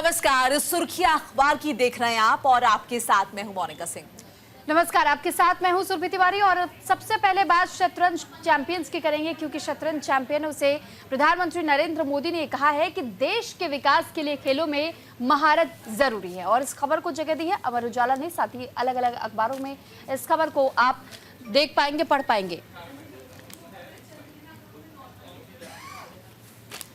नमस्कार, सुर्खियां अखबार की देख रहे हैं आप और आपके साथ मैं हूं मोनिका सिंह। नमस्कार, आपके साथ मैं हूं सुरभि तिवारी और सबसे पहले बात शतरंज चैंपियंस की करेंगे क्योंकि शतरंज चैंपियनों से प्रधानमंत्री नरेंद्र मोदी ने कहा है कि देश के विकास के लिए खेलों में महारत जरूरी है और इस खबर को जगह दी है अमर उजाला ने। साथ ही अलग अलग अखबारों में इस खबर को आप देख पाएंगे, पढ़ पाएंगे।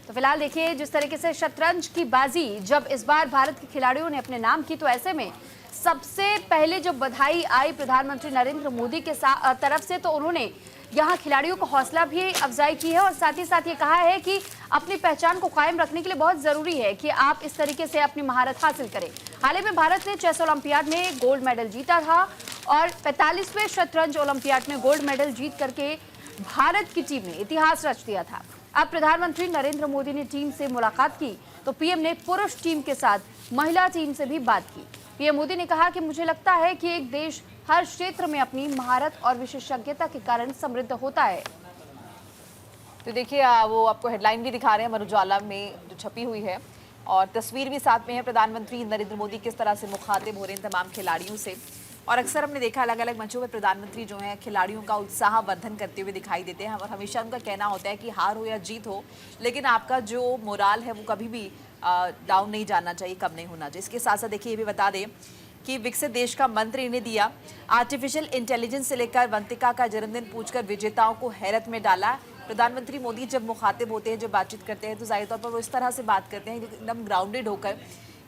तो फिलहाल देखिए जिस तरीके से शतरंज की बाजी जब इस बार भारत के खिलाड़ियों ने अपने नाम की, तो ऐसे में सबसे पहले जो बधाई आई प्रधानमंत्री नरेंद्र मोदी के तरफ से, तो उन्होंने यहां खिलाड़ियों को हौसला भी अफजाई की है और साथ ही साथ ये कहा है कि अपनी पहचान को कायम रखने के लिए बहुत जरूरी है कि आप इस तरीके से अपनी महारत हासिल करें। हाल ही में भारत ने चेस ओलंपियाड में गोल्ड मेडल जीता था और 45वें शतरंज ओलंपियाड में गोल्ड मेडल जीत करके भारत की टीम ने इतिहास रच दिया था। अब प्रधानमंत्री नरेंद्र मोदी ने टीम से मुलाकात की तो पीएम ने पुरुष टीम के साथ महिला टीम से भी बात की। पीएम मोदी ने कहा कि मुझे लगता है कि एक देश हर क्षेत्र में अपनी महारत और विशेषज्ञता के कारण समृद्ध होता है। तो देखिए वो आपको हेडलाइन भी दिखा रहे हैं अमर उजाला में जो छपी हुई है और तस्वीर भी साथ में है। प्रधानमंत्री नरेंद्र मोदी किस तरह से मुखातिब हो रहे हैं तमाम खिलाड़ियों से, और अक्सर हमने देखा अलग अलग मंचों पर प्रधानमंत्री जो है खिलाड़ियों का उत्साह वर्धन करते हुए दिखाई देते हैं और हमेशा उनका कहना होता है कि हार हो या जीत हो, लेकिन आपका जो मोराल है वो कभी भी डाउन नहीं जाना चाहिए, कम नहीं होना चाहिए। इसके साथ साथ देखिए ये भी बता दें कि विकसित देश का मंत्र इन्हें दिया। आर्टिफिशियल इंटेलिजेंस से लेकर वंतिका का जन्मदिन पूछकर विजेताओं को हैरत में डाला। प्रधानमंत्री मोदी जब मुखातिब होते हैं, जब बातचीत करते हैं, तो जाहिर तौर पर वो इस तरह से बात करते हैं एकदम ग्राउंडेड होकर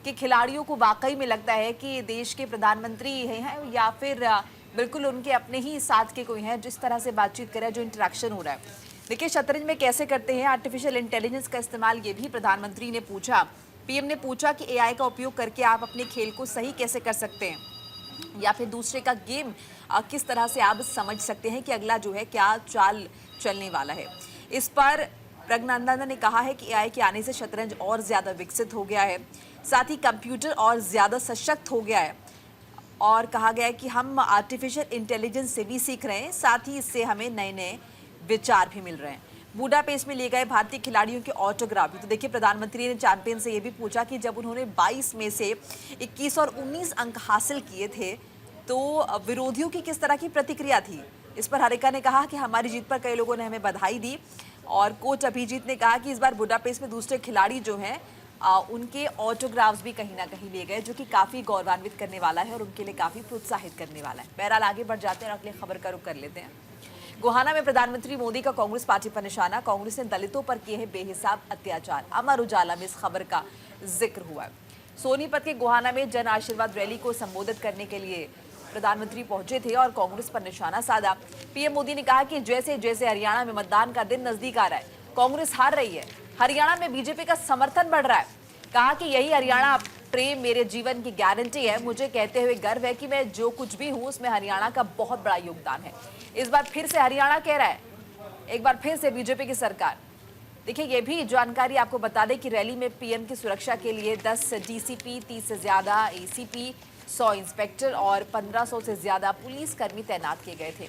कि खिलाड़ियों को वाकई में लगता है कि देश के प्रधानमंत्री हैं या फिर बिल्कुल उनके अपने ही साथ के कोई हैं, जिस तरह से बातचीत कर रहा है, जो इंटरेक्शन हो रहा है। देखिए शतरंज में कैसे करते हैं आर्टिफिशियल इंटेलिजेंस का इस्तेमाल, ये भी प्रधानमंत्री ने पूछा। पीएम ने पूछा कि एआई का उपयोग करके आप अपने खेल को सही कैसे कर सकते हैं या फिर दूसरे का गेम किस तरह से आप समझ सकते हैं कि अगला जो है क्या चाल चलने वाला है। इस पर प्रज्ञानंदा ने कहा है कि एआई के आने से शतरंज और ज़्यादा विकसित हो गया है, साथ ही कंप्यूटर और ज़्यादा सशक्त हो गया है और कहा गया है कि हम आर्टिफिशियल इंटेलिजेंस से भी सीख रहे हैं, साथ ही इससे हमें नए नए विचार भी मिल रहे हैं। बुडापेस्ट में लिए गए भारतीय खिलाड़ियों के ऑटोग्राफ, तो देखिए प्रधानमंत्री ने चैंपियन से ये भी पूछा कि जब उन्होंने 22 में से 21 और 19 अंक हासिल किए थे तो विरोधियों की किस तरह की प्रतिक्रिया थी। इस पर हरिका ने कहा कि हमारी जीत पर कई लोगों ने हमें बधाई दी और कोच अभिजीत ने कहा कि इस बार बुडापेस्ट में दूसरे खिलाड़ी जो हैं उनके ऑटोग्राफ्स भी कहीं ना कहीं लिए गए, जो कि काफ़ी गौरवान्वित करने वाला है और उनके लिए काफ़ी प्रोत्साहित करने वाला है। बहरहाल आगे बढ़ जाते हैं और अगले खबर का रुख कर लेते हैं। गोहाना में प्रधानमंत्री मोदी का कांग्रेस पार्टी पर निशाना, कांग्रेस ने दलितों पर किए हैं बेहिसाब अत्याचार। अमर उजाला में इस खबर का जिक्र हुआ है। सोनीपत के गोहाना में जन आशीर्वाद रैली को संबोधित करने के लिए प्रधानमंत्री पहुंचे थे और कांग्रेस पर निशाना साधा। पीएम मोदी ने कहा कि जैसे जैसे हरियाणा में मतदान का दिन नजदीक आ रहा है, कांग्रेस हार रही है, हरियाणा में बीजेपी का समर्थन बढ़ रहा है। कहा कि यही हरियाणा प्रेम मेरे जीवन की गारंटी है। मुझे कहते हुए गर्व है कि मैं जो कुछ भी हूं उसमें हरियाणा का बहुत बड़ा योगदान है। इस बार फिर से हरियाणा कह रहा है, एक बार फिर से बीजेपी की सरकार। देखिए ये भी जानकारी आपको बता दें कि रैली में पीएम की सुरक्षा के लिए 10 डीसीपी, 30 से ज्यादा एसीपी, 100 इंस्पेक्टर और 1500 से ज्यादा पुलिस कर्मी तैनात किए गए थे।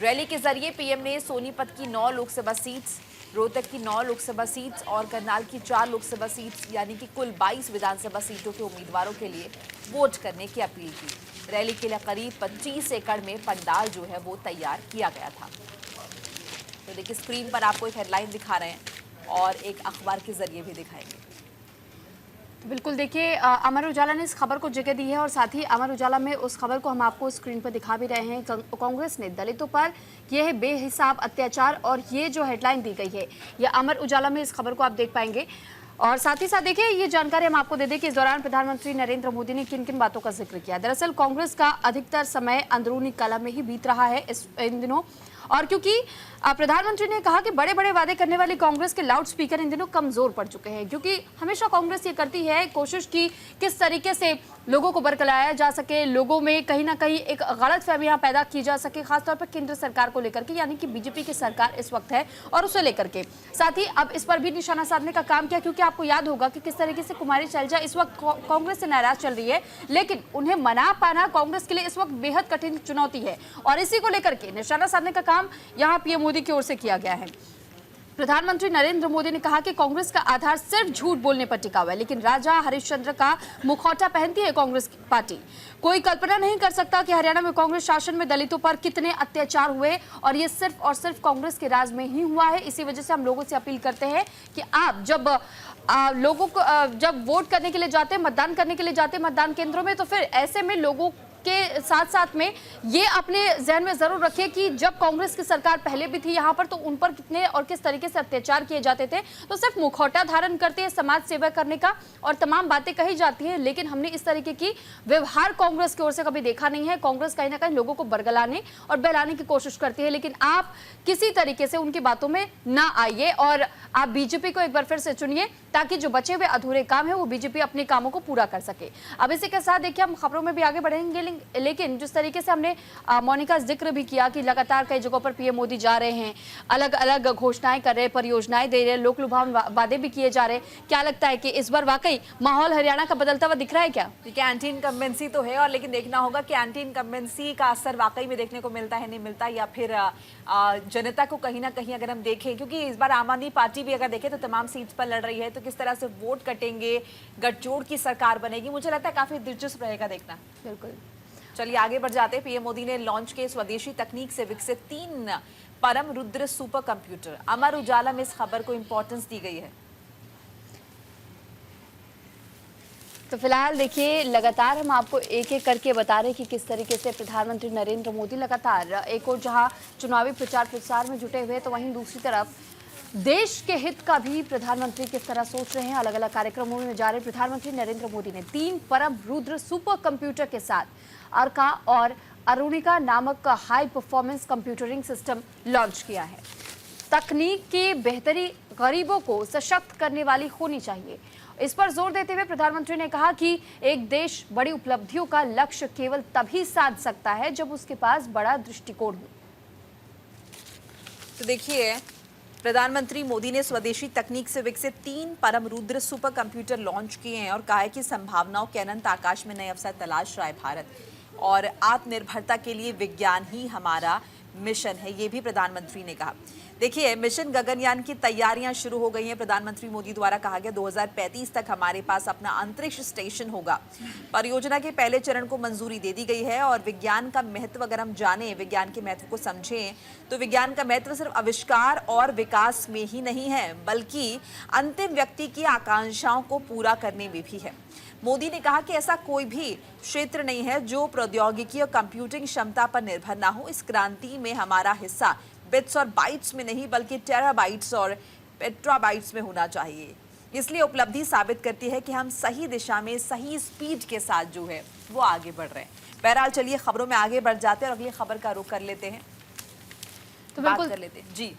रैली के जरिए पीएम ने सोनीपत की 9 लोकसभा सीट्स, रोहतक की 9 लोकसभा सीट्स और करनाल की 4 लोकसभा सीट्स यानी कि कुल 22 विधानसभा सीटों के उम्मीदवारों के लिए वोट करने की अपील की। रैली के लिए करीब 25 एकड़ में पंडाल जो है वो तैयार किया गया था। तो देखिए स्क्रीन पर आपको एक हेडलाइन दिखा रहे हैं और एक अखबार के जरिए भी दिखाएंगे। तो बिल्कुल देखिए अमर उजाला ने इस खबर को जगह दी है और साथ ही अमर उजाला में उस खबर को हम आपको स्क्रीन पर दिखा भी रहे हैं। कांग्रेस ने दलितों पर यह है बेहिसाब अत्याचार और ये जो हेडलाइन दी गई है ये अमर उजाला में इस खबर को आप देख पाएंगे। और साथ ही साथ देखिए ये जानकारी हम आपको दे दें कि इस दौरान प्रधानमंत्री नरेंद्र मोदी ने किन किन बातों का जिक्र किया। दरअसल कांग्रेस का अधिकतर समय अंदरूनी कलह में ही बीत रहा है इन दिनों, और क्योंकि प्रधानमंत्री ने कहा कि बड़े बड़े वादे करने वाली कांग्रेस के लाउड स्पीकर इन दिनों कमजोर पड़ चुके हैं, क्योंकि हमेशा कांग्रेस ये करती है कोशिश की किस तरीके से लोगों को बरकलाया जा सके, लोगों में कहीं ना कहीं एक गलत फहमियां पैदा की जा सके, खासतौर पर केंद्र सरकार को लेकर के, यानी कि बीजेपी की सरकार इस वक्त है और उसे लेकर के। साथ ही अब इस पर भी निशाना साधने का काम किया, क्योंकि आपको याद होगा कि किस तरीके से कुमारी शैलजा इस वक्त कांग्रेस से नाराज चल रही है, लेकिन उन्हें मना पाना कांग्रेस के लिए इस वक्त बेहद कठिन चुनौती है और इसी को लेकर के निशाना साधने का काम यहाँ पीएम मोदी की ओर से किया गया है। प्रधानमंत्री नरेंद्र मोदी ने कहा कि कांग्रेस का आधार सिर्फ झूठ बोलने पर टिका हुआ है, लेकिन राजा हरिश्चंद्र का मुखौटा पहनती है कांग्रेस पार्टी। कोई कल्पना नहीं कर सकता कि हरियाणा में कांग्रेस शासन में दलितों पर कितने अत्याचार हुए, और ये सिर्फ और सिर्फ कांग्रेस के राज में ही हुआ है। इसी वजह से हम लोगों से अपील करते हैं कि आप जब लोगों को जब वोट करने के लिए जाते हैं, मतदान करने के लिए जाते हैं मतदान केंद्रों में, तो फिर ऐसे में लोगों के साथ साथ में ये अपने जहन में जरूर रखिए कि जब कांग्रेस की सरकार पहले भी थी यहाँ पर, तो उन पर कितने और किस तरीके से अत्याचार किए जाते थे। तो सिर्फ मुखौटा धारण करते हैं समाज सेवा करने का और तमाम बातें कही जाती हैं, लेकिन हमने इस तरीके की व्यवहार कांग्रेस की ओर से कभी देखा नहीं है। कांग्रेस कहीं ना कहीं लोगों को बरगलाने और बहलाने की कोशिश करती है, लेकिन आप किसी तरीके से उनकी बातों में ना आइए और आप बीजेपी को एक बार फिर से चुनिए, ताकि जो बचे हुए अधूरे काम है वो बीजेपी अपने कामों को पूरा कर सके। अब इसी के साथ देखिए हम खबरों में भी आगे बढ़ेंगे, लेकिन जिस तरीके से हमने मोनिका जिक्र भी किया कि लगातार कई जगहों पर पीएम मोदी जा रहे हैं, अलग अलग घोषणाएं कर रहे हैं, परियोजनाएं दे रहे हैं, लोक लुभावन वादे भी किए जा रहे हैं। क्या लगता है कि इस बार वाकई माहौल हरियाणा का बदलता हुआ दिख रहा है क्या? देखिए एंटी इनकम्बेंसी तो है, और लेकिन देखना होगा कि एंटी इनकम्बेंसी का असर वाकई में देखने को मिलता है नहीं मिलता, या फिर जनता को कहीं ना कहीं अगर हम देखें, क्योंकि इस बार आम आदमी पार्टी भी अगर देखें तो तमाम सीट्स पर लड़ रही है, तो किस तरह से वोट कटेंगे, गठजोड़ की सरकार बनेगी, मुझे लगता है काफी दिलचस्प रहेगा देखना। बिल्कुल, चलिए आगे बढ़ जाते हैं। पीएम मोदी ने लॉन्च किए स्वदेशी तकनीक से विकसित 3 परम रुद्र सुपर कंप्यूटर। अमर उजाला में इस खबर को इंपॉर्टेंस दी गई है। तो फिलहाल देखिए लगातार हम आपको एक एक करके बता रहे हैं कि किस तरीके से प्रधानमंत्री नरेंद्र मोदी लगातार एक और जहां चुनावी प्रचार प्रसार में जुटे हुए, तो वहीं दूसरी तरफ देश के हित का भी प्रधानमंत्री किस तरह सोच रहे हैं। अलग अलग कार्यक्रमों में जा रहे प्रधानमंत्री नरेंद्र मोदी ने 3 परम रुद्र सुपर कंप्यूटर के साथ अर्का और अरुणिका नामक हाई परफॉर्मेंस कंप्यूटरिंग सिस्टम लॉन्च किया है। तकनीक की बेहतरी गरीबों को सशक्त करने वाली होनी चाहिए, इस पर जोर देते हुए प्रधानमंत्री ने कहा कि एक देश बड़ी उपलब्धियों का लक्ष्य केवल तभी साध सकता है जब उसके पास बड़ा दृष्टिकोण हो। तो देखिए प्रधानमंत्री मोदी ने स्वदेशी तकनीक से विकसित 3 परम रुद्र सुपर कंप्यूटर लॉन्च किए हैं और कहा है कि संभावनाओं के अनंत आकाश में नए अवसर तलाश रहा है भारत, और आत्मनिर्भरता के लिए विज्ञान ही हमारा मिशन है, ये भी प्रधानमंत्री ने कहा। देखिए मिशन गगनयान की तैयारियां शुरू हो गई हैं। प्रधानमंत्री मोदी द्वारा कहा गया 2035 तक हमारे पास अपना अंतरिक्ष स्टेशन होगा। परियोजना के पहले चरण को मंजूरी दे दी गई है, और विज्ञान का महत्व अगर हम जानें, विज्ञान के महत्व को समझें, तो विज्ञान का महत्व सिर्फ आविष्कार और विकास में ही नहीं है, बल्कि अंतिम व्यक्ति की आकांक्षाओं को पूरा करने में भी है। मोदी ने कहा कि ऐसा कोई भी क्षेत्र नहीं है जो प्रौद्योगिकी और कंप्यूटिंग क्षमता पर निर्भर ना हो। इस क्रांति में हमारा हिस्सा बिट्स और बाइट्स में नहीं, बल्कि टेराबाइट्स और पेट्राबाइट्स में होना चाहिए। इसलिए उपलब्धि साबित करती है कि हम सही दिशा में सही स्पीड के साथ जो है वो आगे बढ़ रहे हैं। बहरहाल चलिए खबरों में आगे बढ़ जाते हैं और अगली खबर का रुख कर लेते हैं, तो बात बिल्कुल कर लेते हैं जी।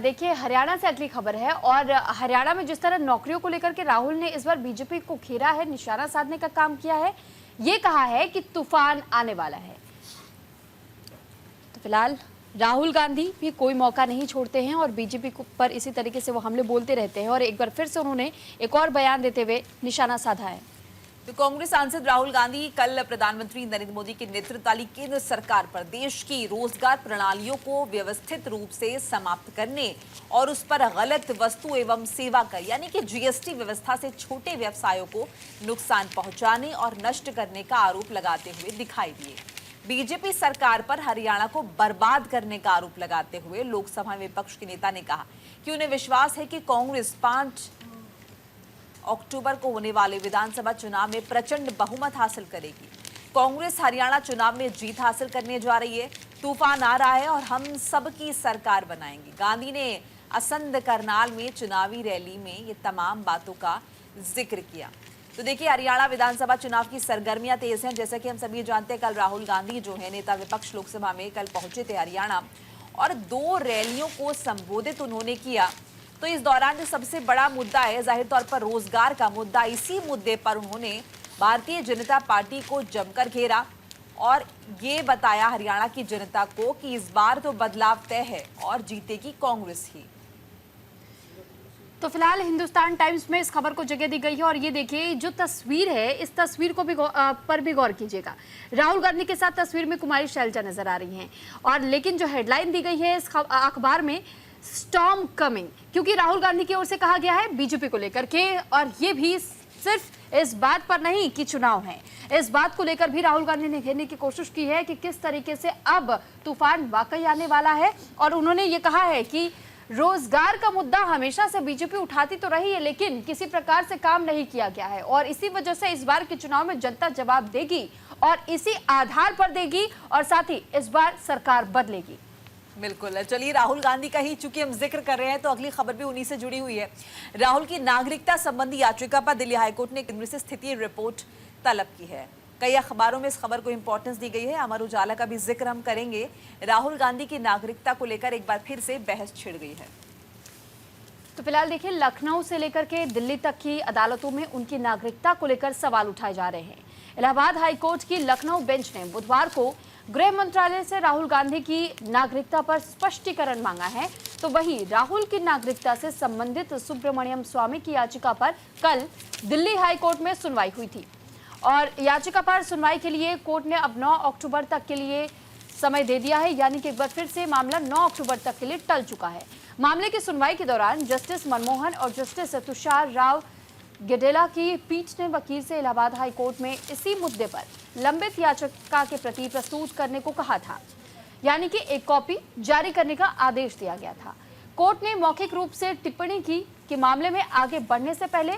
देखिए हरियाणा से अगली खबर है, और हरियाणा में जिस तरह नौकरियों को लेकर के राहुल ने इस बार बीजेपी को घेरा है, निशाना साधने का काम किया है, ये कहा है कि तूफान आने वाला है। तो फिलहाल राहुल गांधी भी कोई मौका नहीं छोड़ते हैं और बीजेपी पर इसी तरीके से वो हमले बोलते रहते हैं, और एक बार फिर से उन्होंने एक और बयान देते हुए निशाना साधा है। तो कांग्रेस सांसद राहुल गांधी कल प्रधानमंत्री नरेंद्र मोदी के नेतृत्व वाली केंद्र सरकार पर देश की रोजगार प्रणालियों को व्यवस्थित रूप से समाप्त करने और उस पर गलत वस्तु एवं सेवा कर यानी कि जीएसटी व्यवस्था से छोटे व्यवसायों को नुकसान पहुंचाने और नष्ट करने का आरोप लगाते हुए दिखाई दिए। बीजेपी सरकार पर हरियाणा को बर्बाद करने का आरोप लगाते हुए लोकसभा में विपक्ष के नेता ने कहा कि उन्हें विश्वास है कि कांग्रेस 5 अक्टूबर को होने वाले विधानसभा चुनाव में प्रचंड बहुमत हासिल करेगी। कांग्रेस हरियाणा चुनाव में जीत हासिल करने जा रही है। तूफान आ रहा है और हम सबकी सरकार बनाएंगे। गांधी ने असंध करनाल में चुनावी रैली में ये तमाम बातों का जिक्र किया। तो देखिए हरियाणा विधानसभा चुनाव की सरगर्मियां तेज हैं। जैसा कि हम सभी जानते हैं, कल राहुल गांधी जो है नेता विपक्ष लोकसभा में कल पहुंचे थे हरियाणा, और 2 रैलियों को संबोधित उन्होंने किया। तो इस दौरान जो सबसे बड़ा मुद्दा है जाहिर तौर पर रोजगार का मुद्दा, इसी मुद्दे पर उन्होंने भारतीय जनता पार्टी को जमकर घेरा और ये बताया हरियाणा की जनता को कि इस बार तो बदलाव तय है और जीतेगी कांग्रेस ही। तो फिलहाल हिंदुस्तान टाइम्स में इस खबर को जगह दी गई है, और ये देखिए जो तस्वीर है, इस तस्वीर को भी पर भी गौर कीजिएगा। राहुल गांधी के साथ तस्वीर में कुमारी शैलजा नजर आ रही हैं, और लेकिन जो हेडलाइन दी गई है इस अखबार में, स्टॉर्म कमिंग, क्योंकि राहुल गांधी की ओर से कहा गया है बीजेपी को लेकर के, और ये भी सिर्फ इस बात पर नहीं कि चुनाव है, इस बात को लेकर भी राहुल गांधी ने घेरने की कोशिश की है कि किस तरीके से अब तूफान वाकई आने वाला है। और उन्होंने ये कहा है कि रोजगार का मुद्दा हमेशा से बीजेपी उठाती तो रही है, लेकिन किसी प्रकार से काम नहीं किया गया है, और इसी वजह से इस बार के चुनाव में जनता जवाब देगी और इसी आधार पर देगी, और साथ ही इस बार सरकार बदलेगी। बिल्कुल। चलिए, राहुल गांधी का ही चूंकि हम जिक्र कर रहे हैं तो अगली खबर भी उन्हीं से जुड़ी हुई है। राहुल की नागरिकता संबंधी याचिका पर दिल्ली हाईकोर्ट ने केंद्र से स्थिति रिपोर्ट तलब की है। कई अखबारों में इस खबर को इंपॉर्टेंस दी गई है। अमर उजाला का भी जिक्र हम करेंगे। राहुल गांधी की नागरिकता को लेकर एक बार फिर से बहस छिड़ गई है। तो फिलहाल देखिए, लखनऊ से लेकर के दिल्ली तक की अदालतों में उनकी नागरिकता को लेकर सवाल उठाए जा रहे हैं। इलाहाबाद हाईकोर्ट की लखनऊ बेंच ने बुधवार को गृह मंत्रालय से राहुल गांधी की नागरिकता पर स्पष्टीकरण मांगा है। तो वहीं राहुल की नागरिकता से संबंधित सुब्रमण्यम स्वामी की याचिका पर कल दिल्ली हाईकोर्ट में सुनवाई हुई थी, और याचिका पर सुनवाई के लिए कोर्ट ने अब 9 अक्टूबर तक के लिए समय दे दिया है, यानी कि एक बार फिर से मामला 9 अक्टूबर तक के लिए टल चुका है। मामले की सुनवाई के दौरान जस्टिस मनमोहन और जस्टिस तुषार राव गेडेला की पीठ ने वकील से इलाहाबाद हाई कोर्ट में इसी मुद्दे पर लंबित याचिका के प्रति प्रस्तुत करने को कहा था, यानी कि एक कॉपी जारी करने का आदेश दिया गया था। कोर्ट ने मौखिक रूप से टिप्पणी की कि मामले में आगे बढ़ने से पहले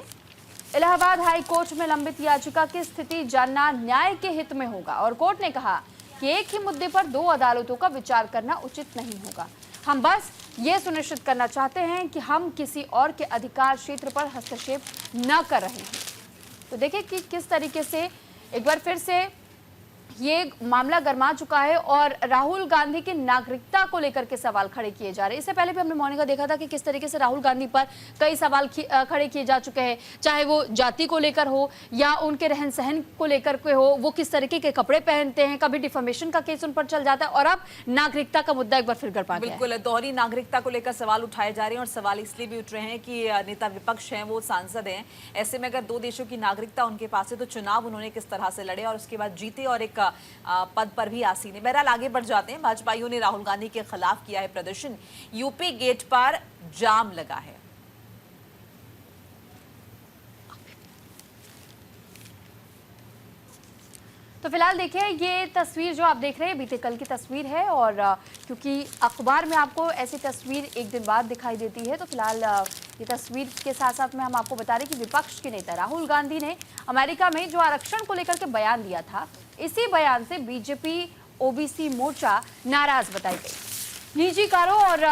इलाहाबाद हाई कोर्ट में लंबित याचिका की स्थिति जानना न्याय के हित में होगा, और कोर्ट ने कहा कि एक ही मुद्दे पर 2 अदालतों का विचार करना उचित नहीं होगा। हम बस ये सुनिश्चित करना चाहते हैं कि हम किसी और के अधिकार क्षेत्र पर हस्तक्षेप न कर रहे हैं। तो देखिए कि किस तरीके से एक बार फिर से ये मामला गर्मा चुका है और राहुल गांधी की नागरिकता को लेकर के सवाल खड़े किए जा रहे हैं। इससे पहले भी हमने मॉर्निंग का देखा था कि किस तरीके से राहुल गांधी पर कई सवाल खड़े किए जा चुके हैं, चाहे वो जाति को लेकर हो या उनके रहन सहन को लेकर के हो, वो किस तरीके के कपड़े पहनते हैं, कभी डिफेमेशन का केस उन पर चल जाता है, और अब नागरिकता का मुद्दा एक बार फिर गड़पा गया है। बिल्कुल, दोहरी नागरिकता को लेकर सवाल उठाए जा रहे हैं, और सवाल इसलिए भी उठ रहे हैं कि नेता विपक्ष हैं, वो सांसद हैं। ऐसे में अगर 2 देशों की नागरिकता उनके पास है तो चुनाव उन्होंने किस तरह से लड़े और उसके बाद जीते और एक पद पर भी आसीन है। बहरहाल आगे बढ़ जाते हैं। भाजपाइयों ने राहुल गांधी के खिलाफ किया है प्रदर्शन। यूपी गेट पर जाम लगा है। तो फिलहाल देखिए, ये तस्वीर जो आप देख रहे हैं बीते कल की तस्वीर है, और क्योंकि अखबार में आपको ऐसी तस्वीर एक दिन बाद दिखाई देती है, तो फिलहाल ये तस्वीर के साथ साथ में हम आपको बता रहे हैं कि विपक्ष के नेता राहुल गांधी ने अमेरिका में जो आरक्षण को लेकर के बयान दिया था, इसी बयान से बीजेपी ओबीसी मोर्चा नाराज बताई गई। निजी कारों और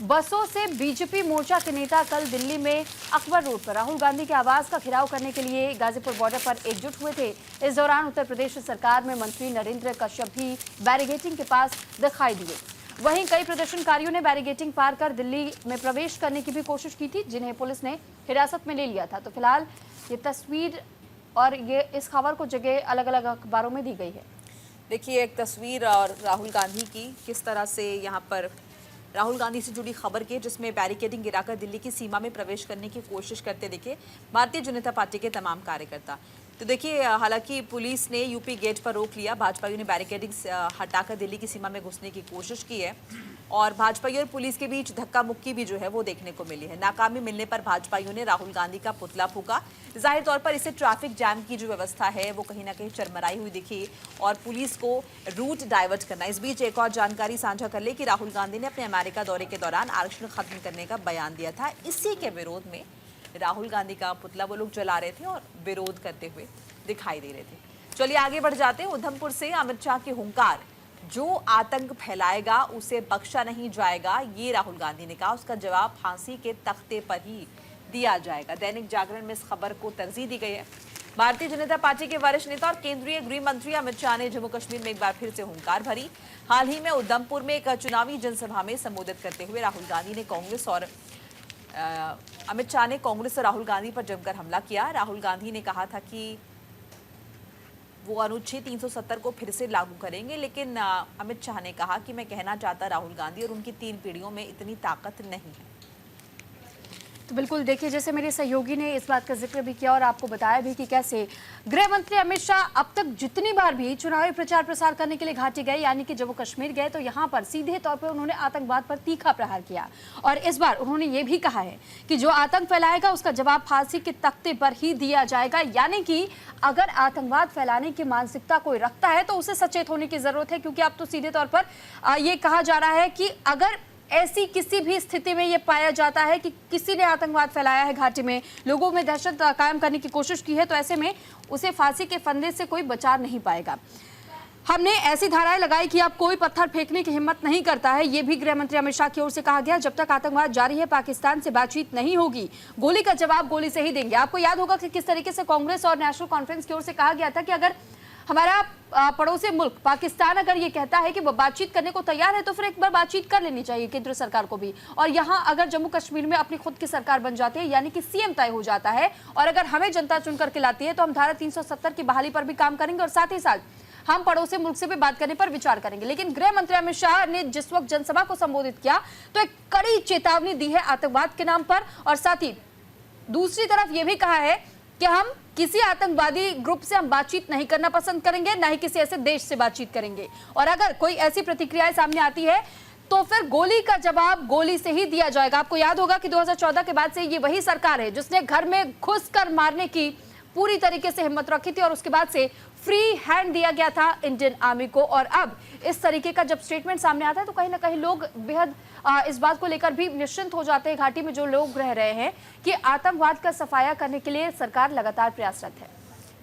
बसों से बीजेपी मोर्चा के नेता कल दिल्ली में अकबर रोड पर राहुल गांधी के आवास का घेराव करने के लिए गाजीपुर बॉर्डर पर एकजुट हुए थे। इस दौरान उत्तर प्रदेश सरकार में मंत्री नरेंद्र कश्यप भी बैरिगेटिंग के पास दिखाई दिए। वहीं कई प्रदर्शनकारियों ने बैरिगेटिंग पार कर दिल्ली में प्रवेश करने की भी कोशिश की थी, जिन्हें पुलिस ने हिरासत में ले लिया था। तो फिलहाल ये तस्वीर और ये इस खबर को जगह अलग अलग अखबारों में दी गई है। देखिए, एक तस्वीर और राहुल गांधी की किस तरह से यहाँ पर राहुल गांधी से जुड़ी खबर की, जिसमें बैरिकेडिंग गिराकर दिल्ली की सीमा में प्रवेश करने की कोशिश करते दिखे भारतीय जनता पार्टी के तमाम कार्यकर्ता। तो देखिए, हालांकि पुलिस ने यूपी गेट पर रोक लिया। भाजपाइयों ने बैरिकेडिंग हटाकर दिल्ली की सीमा में घुसने की कोशिश की है, और भाजपाइयों और पुलिस के बीच धक्का मुक्की भी जो है वो देखने को मिली है। नाकामी मिलने पर भाजपाइयों ने राहुल गांधी का पुतला फूंका। जाहिर तौर पर इससे ट्रैफिक जैम की जो व्यवस्था है वो कहीं ना कहीं चरमराई हुई दिखी, और पुलिस को रूट डाइवर्ट करना। इस बीच एक और जानकारी साझा कर ले कि राहुल गांधी ने अपने अमेरिका दौरे के दौरान आरक्षण खत्म करने का बयान दिया था। इसी के विरोध में राहुल गांधी का पुतला वो लोग जला रहे थे और विरोध करते हुए दिखाई दे रहे थे। चलिए आगे बढ़ जाते हैं। उधमपुर से अमित शाह की हुंकार, जो आतंक फैलाएगा उसे बख्शा नहीं जाएगा, ये राहुल गांधी ने कहा। उसका जवाब फांसी के तख्ते पर ही दिया जाएगा। दैनिक जागरण में इस खबर को तरजीह दी गई है। भारतीय जनता पार्टी के वरिष्ठ नेता और केंद्रीय गृह मंत्री अमित शाह ने जम्मू कश्मीर में एक बार फिर से हुंकार भरी। हाल ही में उधमपुर में एक चुनावी जनसभा में संबोधित करते हुए राहुल गांधी ने कांग्रेस और अमित शाह ने कांग्रेस और राहुल गांधी पर जमकर हमला किया। राहुल गांधी ने कहा था कि वो अनुच्छेद 370 को फिर से लागू करेंगे, लेकिन अमित शाह ने कहा कि मैं कहना चाहता राहुल गांधी और उनकी 3 पीढ़ियों में इतनी ताकत नहीं है। तो बिल्कुल देखिए, जैसे मेरे सहयोगी ने इस बात का जिक्र भी किया और आपको बताया भी कि कैसे गृह मंत्री अमित शाह अब तक जितनी बार भी चुनावी प्रचार प्रसार करने के लिए घाटी गए, यानी कि जम्मू कश्मीर गए, तो यहाँ पर सीधे तौर पर उन्होंने आतंकवाद पर तीखा प्रहार किया। और इस बार उन्होंने ये भी कहा है कि जो आतंक फैलाएगा उसका जवाब फांसी के तख्ते पर ही दिया जाएगा। यानी कि अगर आतंकवाद फैलाने की मानसिकता कोई रखता है तो उसे सचेत होने की जरूरत है, क्योंकि अब तो सीधे तौर पर ये कहा जा रहा है कि अगर ऐसी किसी भी स्थिति में यह पाया जाता है कि किसी ने आतंकवाद फैलाया है, घाटी में लोगों में दहशत कायम करने की कोशिश की है, तो ऐसे में उसे फांसी के फंदे से कोई बचा नहीं पाएगा। हमने ऐसी धाराएं लगाई कि अब कोई पत्थर फेंकने की हिम्मत नहीं करता है, ये भी गृह मंत्री अमित शाह की ओर से कहा गया। जब तक आतंकवाद जारी है, पाकिस्तान से बातचीत नहीं होगी, गोली का जवाब गोली से ही देंगे। आपको याद होगा कि किस तरीके से कांग्रेस और नेशनल कॉन्फ्रेंस की ओर से कहा गया था कि अगर हमारा पड़ोसी मुल्क पाकिस्तान अगर ये कहता है कि वो बातचीत करने को तैयार है, तो फिर एक बार बातचीत कर लेनी चाहिए केंद्र सरकार को भी। और यहाँ अगर जम्मू कश्मीर में अपनी खुद की सरकार बन जाती है, यानी कि सीएम तय हो जाता है, और अगर हमें जनता चुन करके लाती है, तो हम धारा 370 की बहाली पर भी काम करेंगे और साथ ही साथ हम पड़ोसी मुल्क से भी बात करने पर विचार करेंगे। लेकिन गृह मंत्री अमित शाह ने जिस वक्त जनसभा को संबोधित किया, तो एक कड़ी चेतावनी दी है आतंकवाद के नाम पर, और साथ ही दूसरी तरफ यह भी कहा है कि हम किसी आतंकवादी ग्रुप से हम बातचीत नहीं करना पसंद करेंगे, ना ही किसी ऐसे देश से बातचीत करेंगे। और अगर कोई ऐसी प्रतिक्रियाएं सामने आती है तो फिर गोली का जवाब गोली से ही दिया जाएगा। आपको याद होगा कि 2014 के बाद से ये वही सरकार है जिसने घर में घुसकर मारने की पूरी तरीके से हिम्मत रखी थी, और उसके बाद से फ्री हैंड दिया गया था इंडियन आर्मी को। और अब इस तरीके का जब स्टेटमेंट सामने आता है, तो कहीं ना कहीं लोग बेहद इस बात को लेकर भी निश्चिंत हो जाते हैं, घाटी में जो लोग रह रहे हैं, कि आतंकवाद का सफाया करने के लिए सरकार लगातार प्रयासरत है।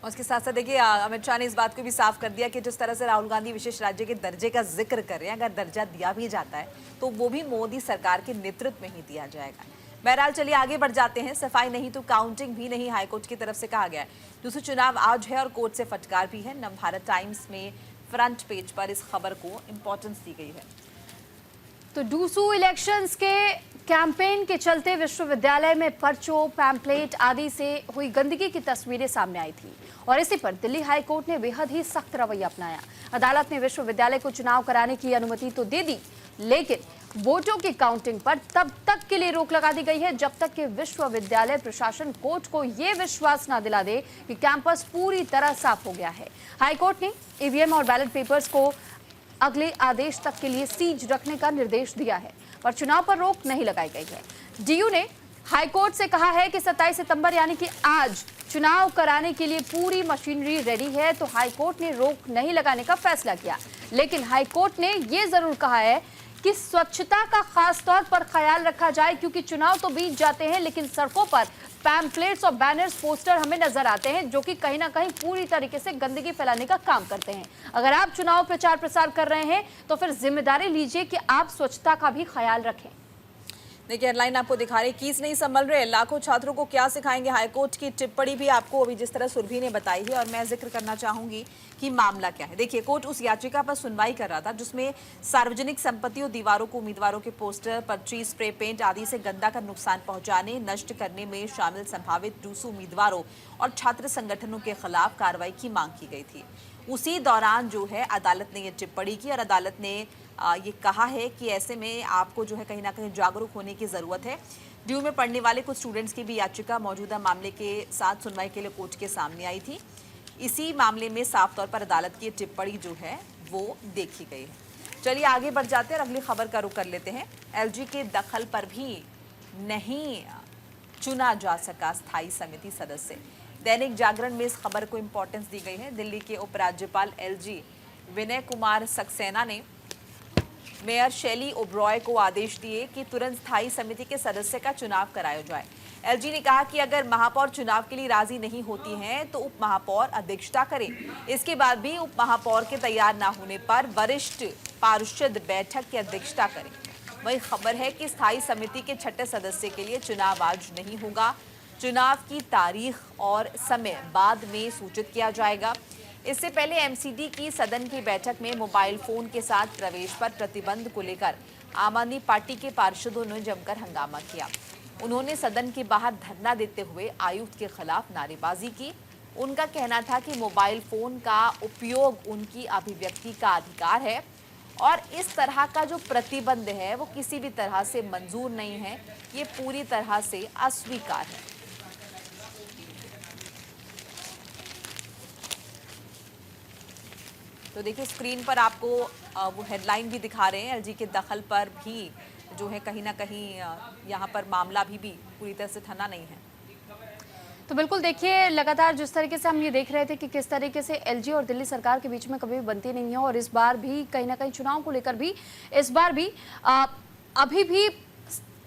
उसके साथ साथ देखिए, अमित शाह ने इस बात को भी साफ कर दिया कि जिस तरह से राहुल गांधी विशेष राज्य के दर्जे का जिक्र कर रहे हैं, अगर दर्जा दिया भी जाता है तो वो भी मोदी सरकार के नेतृत्व में ही दिया जाएगा। बहरहाल चलिए आगे बढ़ जाते हैं। सफाई नहीं तो काउंटिंग भी नहीं, हाईकोर्ट की तरफ से कहा गया है। दूसरे चुनाव आज है और कोर्ट से फटकार भी है। नवभारत टाइम्स में फ्रंट पेज पर इस खबर को इंपॉर्टेंस दी गई है। तो डूसू इलेक्शंस के कैंपेन के चलते विश्वविद्यालय में पर्चों, पैम्पलेट आदि से हुई गंदगी की तस्वीरें सामने आई थी, और इसी पर दिल्ली हाई कोर्ट ने बेहद ही सख्त रवैया अपनाया। अदालत ने विश्वविद्यालय को चुनाव कराने की अनुमति तो दे दी, लेकिन वोटों की काउंटिंग पर तब तक के लिए रोक लगा दी गई है जब तक कि विश्वविद्यालय प्रशासन कोर्ट को यह विश्वास न दिला दे कि कैंपस पूरी तरह साफ हो गया है। हाईकोर्ट ने ईवीएम और बैलेट पेपर्स को अगले आदेश तक के लिए सीज रखने का निर्देश दिया है, पर चुनाव पर रोक नहीं लगाई गई है। डीयू ने हाईकोर्ट से कहा है कि 27 सितंबर यानी कि आज चुनाव कराने के लिए पूरी मशीनरी रेडी है, तो हाईकोर्ट ने रोक नहीं लगाने का फैसला किया। लेकिन हाईकोर्ट ने यह जरूर कहा है कि स्वच्छता का खास तौर पर ख्याल रखा जाए, क्योंकि चुनाव तो बीत जाते हैं, लेकिन सड़कों पर पैम्पलेट्स और बैनर्स, पोस्टर हमें नजर आते हैं जो कि कहीं ना कहीं पूरी तरीके से गंदगी फैलाने का काम करते हैं। अगर आप चुनाव प्रचार प्रसार कर रहे हैं तो फिर जिम्मेदारी लीजिए कि आप स्वच्छता का भी ख्याल रखें। देखिए हेडलाइन आपको दिखा रहे, कीस नहीं संभल रहे, लाखों छात्रों को क्या सिखाएंगे। हाईकोर्ट की टिप्पणी भी आपको अभी जिस तरह सुरभि ने बताई है, और मैं जिक्र करना चाहूंगी कि मामला क्या है। देखिए, कोर्ट उस याचिका पर सुनवाई कर रहा था जिसमें सार्वजनिक संपत्ति और दीवारों को उम्मीदवारों के पोस्टर, पर्ची, स्प्रे पेंट आदि से गंदा कर नुकसान पहुंचाने, नष्ट करने में शामिल संभावित डूसू उम्मीदवारों और छात्र संगठनों के खिलाफ कार्रवाई की मांग की गई थी। उसी दौरान जो है अदालत ने ये टिप्पणी की, और अदालत ने ये कहा है कि ऐसे में आपको जो है कहीं ना कहीं जागरूक होने की ज़रूरत है। ड्यू में पढ़ने वाले कुछ स्टूडेंट्स की भी याचिका मौजूदा मामले के साथ सुनवाई के लिए कोर्ट के सामने आई थी। इसी मामले में साफ तौर पर अदालत की टिप्पणी जो है वो देखी गई है। चलिए आगे बढ़ जाते हैं और अगली खबर का रुख कर लेते हैं। एलजी के दखल पर भी नहीं चुना जा सका स्थायी समिति सदस्य। दैनिक जागरण में इस खबर को इंपॉर्टेंस दी गई है। दिल्ली के उपराज्यपाल एलजी विनय कुमार सक्सेना ने मेयर शैली ओब्रॉय को आदेश दिए कि तुरंत स्थायी समिति के सदस्य का चुनाव कराया जाए। एलजी ने कहा कि अगर महापौर चुनाव के लिए राजी नहीं होती हैं तो उप महापौर अध्यक्षता करें। इसके बाद भी उप महापौर के तैयार न होने पर वरिष्ठ पार्षद बैठक की अध्यक्षता करें। वही खबर है कि स्थायी समिति के छठे सदस्य के लिए चुनाव आज नहीं होगा। चुनाव की तारीख और समय बाद में सूचित किया जाएगा। इससे पहले एमसीडी की सदन की बैठक में मोबाइल फोन के साथ प्रवेश पर प्रतिबंध को लेकर आम आदमी पार्टी के पार्षदों ने जमकर हंगामा किया। उन्होंने सदन के बाहर धरना देते हुए आयुक्त के खिलाफ नारेबाजी की। उनका कहना था कि मोबाइल फोन का उपयोग उनकी अभिव्यक्ति का अधिकार है और इस तरह का जो प्रतिबंध है वो किसी भी तरह से मंजूर नहीं है, ये पूरी तरह से अस्वीकार है। तो देखिए स्क्रीन पर आपको वो हेडलाइन भी दिखा रहे हैं, एलजी के दखल पर भी जो है कहीं ना कहीं यहाँ पर मामला भी पूरी तरह से थना नहीं है। तो बिल्कुल देखिए, लगातार जिस तरीके से हम ये देख रहे थे कि किस तरीके से एलजी और दिल्ली सरकार के बीच में कभी भी बनती नहीं है, और इस बार भी कहीं ना कहीं चुनाव को लेकर भी इस बार भी अभी भी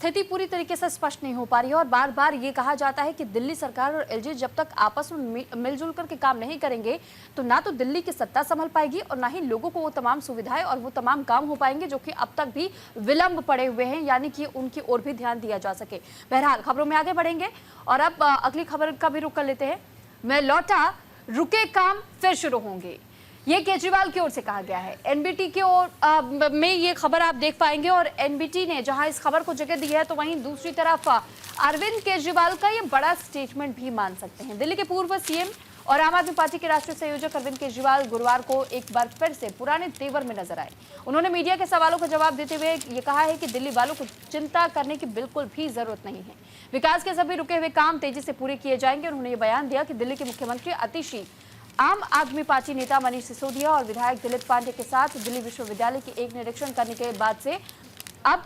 स्थिति पूरी तरीके से स्पष्ट नहीं हो पा रही है। और बार बार ये कहा जाता है कि दिल्ली सरकार और एलजी जब तक आपस में मिलजुल करके काम नहीं करेंगे तो ना तो दिल्ली की सत्ता संभल पाएगी और ना ही लोगों को वो तमाम सुविधाएं और वो तमाम काम हो पाएंगे जो कि अब तक भी विलंब पड़े हुए हैं, यानी कि उनकी ओर भी ध्यान दिया जा सके। बहरहाल खबरों में आगे बढ़ेंगे और अब अगली खबर का भी रुख कर लेते हैं। मैं लौटा, रुके काम फिर शुरू होंगे, ये केजरीवाल की ओर से कहा गया है। एनबीटी की ओर में ये खबर आप देख पाएंगे, और एनबीटी ने जहां इस खबर को जगह दी है तो वहीं दूसरी तरफ अरविंद केजरीवाल का ये बड़ा स्टेटमेंट भी मान सकते हैं। दिल्ली के पूर्व सीएम और आम आदमी पार्टी के राष्ट्रीय संयोजक अरविंद केजरीवाल गुरुवार को एक बार फिर से पुराने तेवर में नजर आए। उन्होंने मीडिया के सवालों का जवाब देते हुए ये कहा है कि दिल्ली वालों को चिंता करने की बिल्कुल भी जरूरत नहीं है, विकास के सभी रुके हुए काम तेजी से पूरे किए जाएंगे। उन्होंने ये बयान दिया कि दिल्ली के मुख्यमंत्री आतिशी आम आदमी पार्टी नेता मनीष सिसोदिया और विधायक दिलीप पांडे के साथ दिल्ली विश्वविद्यालय की एक निरीक्षण करने के बाद से अब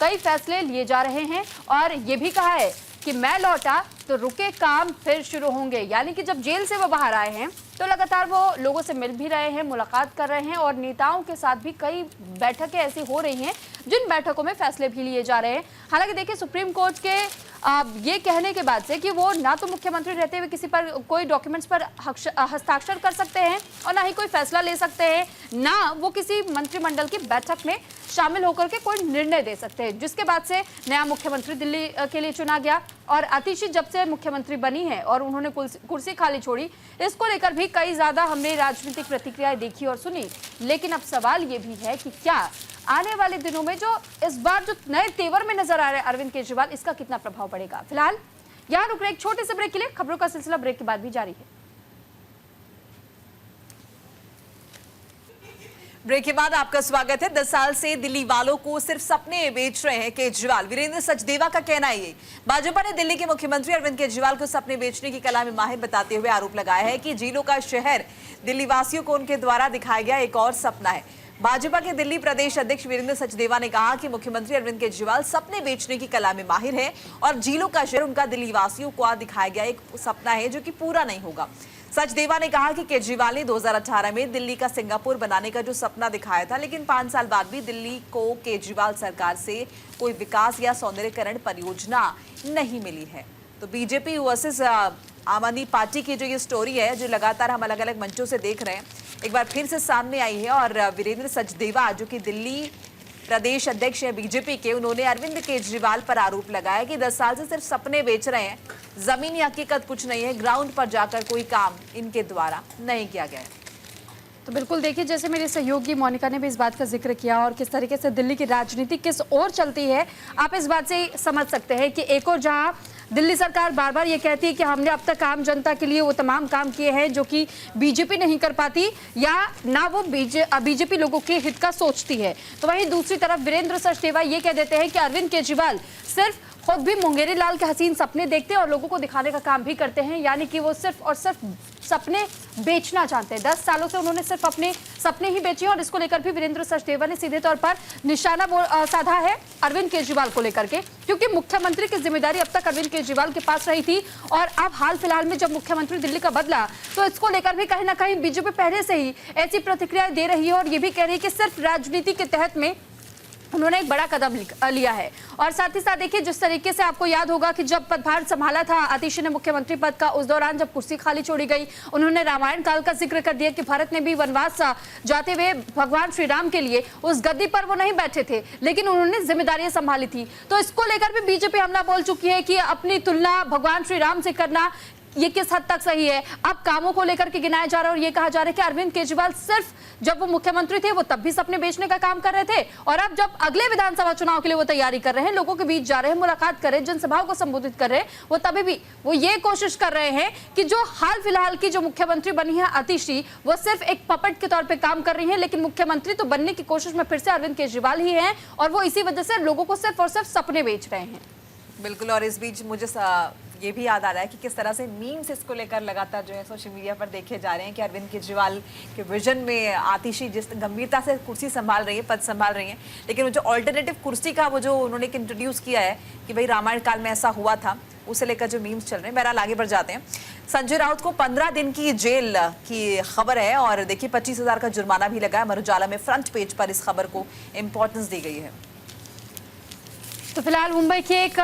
कई फैसले लिए जा रहे हैं, और ये भी कहा है कि मैं लौटा तो रुके काम फिर शुरू होंगे। यानी कि जब जेल से वो बाहर आए हैं तो लगातार वो लोगों से मिल भी रहे हैं, मुलाकात कर रहे हैं, और नेताओं के साथ भी कई बैठकें ऐसी हो रही हैं जिन बैठकों में फैसले भी लिए जा रहे हैं। हालांकि देखिए, सुप्रीम कोर्ट के ये कहने के बाद से कि वो ना तो मुख्यमंत्री रहते हुए किसी पर कोई डॉक्यूमेंट्स पर हस्ताक्षर कर सकते हैं और ना ही कोई फैसला ले सकते हैं, ना वो किसी मंत्रिमंडल की बैठक में शामिल होकर के कोई निर्णय दे सकते हैं, जिसके बाद से नया मुख्यमंत्री दिल्ली के लिए चुना गया। और आतिशी जब से मुख्यमंत्री बनी है और उन्होंने कुर्सी खाली छोड़ी, इसको लेकर भी कई ज्यादा हमने राजनीतिक प्रतिक्रियाएं देखी और सुनी। लेकिन अब सवाल ये भी है कि क्या आने वाले दिनों में जो इस बार जो नए तेवर में नजर आ रहे हैं अरविंद केजरीवाल, इसका कितना प्रभाव पड़ेगा। फिलहाल यहाँ रुक रहे एक छोटे से ब्रेक के लिए, खबरों का सिलसिला ब्रेक के बाद भी जारी है। ब्रेक के बाद आपका स्वागत है। 10 साल से दिल्ली वालों को सिर्फ सपने बेच रहे हैं केजरीवाल। वीरेंद्र सचदेवा का कहना है ये। भाजपा ने दिल्ली के मुख्यमंत्री अरविंद केजरीवाल को सपने बेचने की कला में माहिर बताते हुए आरोप लगाया है कि जेलों का शहर दिल्ली वासियों को उनके द्वारा दिखाया गया एक और सपना है। भाजपा के दिल्ली प्रदेश अध्यक्ष वीरेंद्र सचदेवा ने कहा कि मुख्यमंत्री अरविंद केजरीवाल सपने बेचने की कला में माहिर है और जेलों का शहर उनका दिल्ली वासियों को दिखाया गया एक सपना है जो कि पूरा नहीं होगा। सचदेवा ने कहा कि केजरीवाल ने 2018 में दिल्ली का सिंगापुर बनाने का जो सपना दिखाया था, लेकिन 5 साल बाद भी दिल्ली को केजरीवाल सरकार से कोई विकास या सौंदर्यीकरण परियोजना नहीं मिली है। तो बीजेपी वर्सेस आम आदमी पार्टी की जो ये स्टोरी है, जो लगातार हम अलग अलग मंचों से देख रहे हैं, एक बार फिर से सामने आई है। और वीरेंद्र सचदेवा जो कि दिल्ली प्रदेश अध्यक्ष है बीजेपी के, उन्होंने अरविंद केजरीवाल पर आरोप लगाया कि 10 साल से सिर्फ सपने बेच रहे हैं, जमीनी हकीकत कुछ नहीं है, ग्राउंड पर जाकर कोई काम इनके द्वारा नहीं किया गया है। तो बिल्कुल देखिए, जैसे मेरे सहयोगी मोनिका ने भी इस बात का जिक्र किया और किस तरीके से दिल्ली की राजनीति किस ओर चलती है, आप इस बात से समझ सकते हैं कि एक और जहां दिल्ली सरकार बार बार ये कहती है कि हमने अब तक आम जनता के लिए वो तमाम काम किए हैं जो कि बीजेपी नहीं कर पाती, या ना वो बीजेपी लोगों के हित का सोचती है, तो वहीं दूसरी तरफ वीरेंद्र सचदेवा ये कह देते हैं कि अरविंद केजरीवाल सिर्फ खुद भी मुंगेरी लाल के हसीन सपने देखते हैं और लोगों को दिखाने का काम भी करते हैं, यानी कि वो सिर्फ और सिर्फ सपने बेचना चाहते हैं। 10 सालों से उन्होंने सिर्फ अपने सपने ही बेचे, और इसको लेकर भी वीरेंद्र सचदेवा ने सीधे तौर पर निशाना साधा है अरविंद केजरीवाल को लेकर के, क्योंकि मुख्यमंत्री की जिम्मेदारी अब तक अरविंद केजरीवाल के पास रही थी, और अब हाल फिलहाल में जब मुख्यमंत्री दिल्ली का बदला तो इसको लेकर भी कहीं ना कहीं बीजेपी पहले से ही ऐसी प्रतिक्रियाएं दे रही है, और ये भी कह रही है कि सिर्फ राजनीति के तहत में उन्होंने एक बड़ा कदम लिया है। और साथ ही साथ देखिए, जिस तरीके से आपको याद होगा कि जब पदभार संभाला था आतिशी ने मुख्यमंत्री पद का, उस दौरान जब कुर्सी खाली छोड़ी गई, उन्होंने रामायण काल का जिक्र कर दिया कि भारत ने भी वनवास जाते हुए भगवान श्री राम के लिए उस गद्दी पर वो नहीं बैठे थे, लेकिन उन्होंने जिम्मेदारियां संभाली थी। तो इसको लेकर भी बीजेपी हमला बोल चुकी है कि अपनी तुलना भगवान श्री राम से करना ये किस हद तक सही है? अब कामों को लेकर के गिनाया जा रहा है और ये कहा जा रहा है कि अरविंद केजरीवाल सिर्फ जब वो मुख्यमंत्री थे वो तब भी सपने बेचने का काम कर रहे थे, और अब जब अगले विधानसभा चुनाव के लिए वो तैयारी कर रहे हैं, लोगों के बीच जा रहे हैं, मुलाकात कर रहे हैं, जनसभाओं को संबोधित कर रहे हैं, वो तभी भी वो ये कोशिश कर रहे हैं कि जो हाल फिलहाल की जो मुख्यमंत्री बनी है आतिशी, वो सिर्फ एक पपट के तौर पर काम कर रही है, लेकिन मुख्यमंत्री तो बनने की कोशिश में फिर से अरविंद केजरीवाल ही है, और वो इसी वजह से लोगों को सिर्फ और सिर्फ सपने बेच रहे हैं। बिल्कुल। और इस बीच मुझे ये भी याद आ रहा है कि किस तरह से मीम्स इसको लेकर लगातार जो है सोशल मीडिया पर देखे जा रहे हैं कि अरविंद केजरीवाल के विजन में आतिशी जिस गंभीरता से कुर्सी संभाल रही है, पद संभाल रही है, लेकिन वो जो ऑल्टरनेटिव कुर्सी का वो जो उन्होंने इंट्रोड्यूस किया है कि भाई रामायण काल में ऐसा हुआ था, उसे लेकर जो मीम्स चल रहे हैं। बहरहाल आगे बढ़ जाते हैं। संजय राउत को 15 दिन की जेल की खबर है और देखिए 25,000 का जुर्माना भी लगा है। अमर उजाला में फ्रंट पेज पर इस खबर को इंपॉर्टेंस दी गई है। तो फिलहाल मुंबई की एक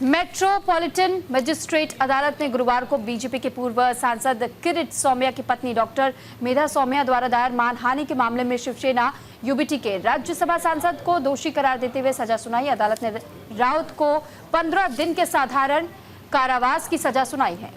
मेट्रोपॉलिटन मजिस्ट्रेट अदालत ने गुरुवार को बीजेपी के पूर्व सांसद किरीट सौम्या की पत्नी डॉक्टर मेधा सौम्या द्वारा दायर मानहानि के मामले में शिवसेना यूबीटी के राज्यसभा सांसद को दोषी करार देते हुए सजा सुनाई। अदालत ने राउत को 15 दिन के साधारण कारावास की सजा सुनाई है।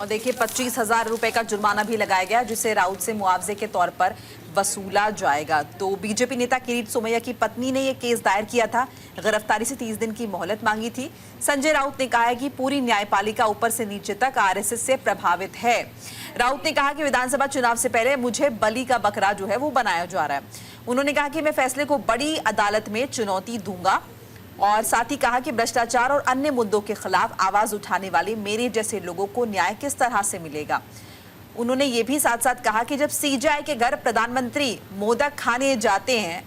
और देखिए 25,000 रुपए का जुर्माना भी लगाया गया, जिसे राउत से मुआवजे के तौर पर वसूला जाएगा। तो बीजेपी नेता किरीट सोमैया की पत्नी ने यह केस दायर किया था, गिरफ्तारी से 30 दिन की मोहलत मांगी थी। संजय राउत ने कहा है कि पूरी न्यायपालिका ऊपर से नीचे तक आरएसएस से प्रभावित है। राउत ने कहा कि विधानसभा चुनाव से पहले मुझे बलि का बकरा जो है वो बनाया जा रहा है। उन्होंने कहा कि मैं फैसले को बड़ी अदालत में चुनौती दूंगा, और साथ ही कहा कि भ्रष्टाचार और अन्य मुद्दों के खिलाफ आवाज उठाने वाले मेरे जैसे लोगों को न्याय किस तरह से मिलेगा। उन्होंने ये भी साथ साथ कहा कि जब सीजेआई के घर प्रधानमंत्री मोदक खाने जाते हैं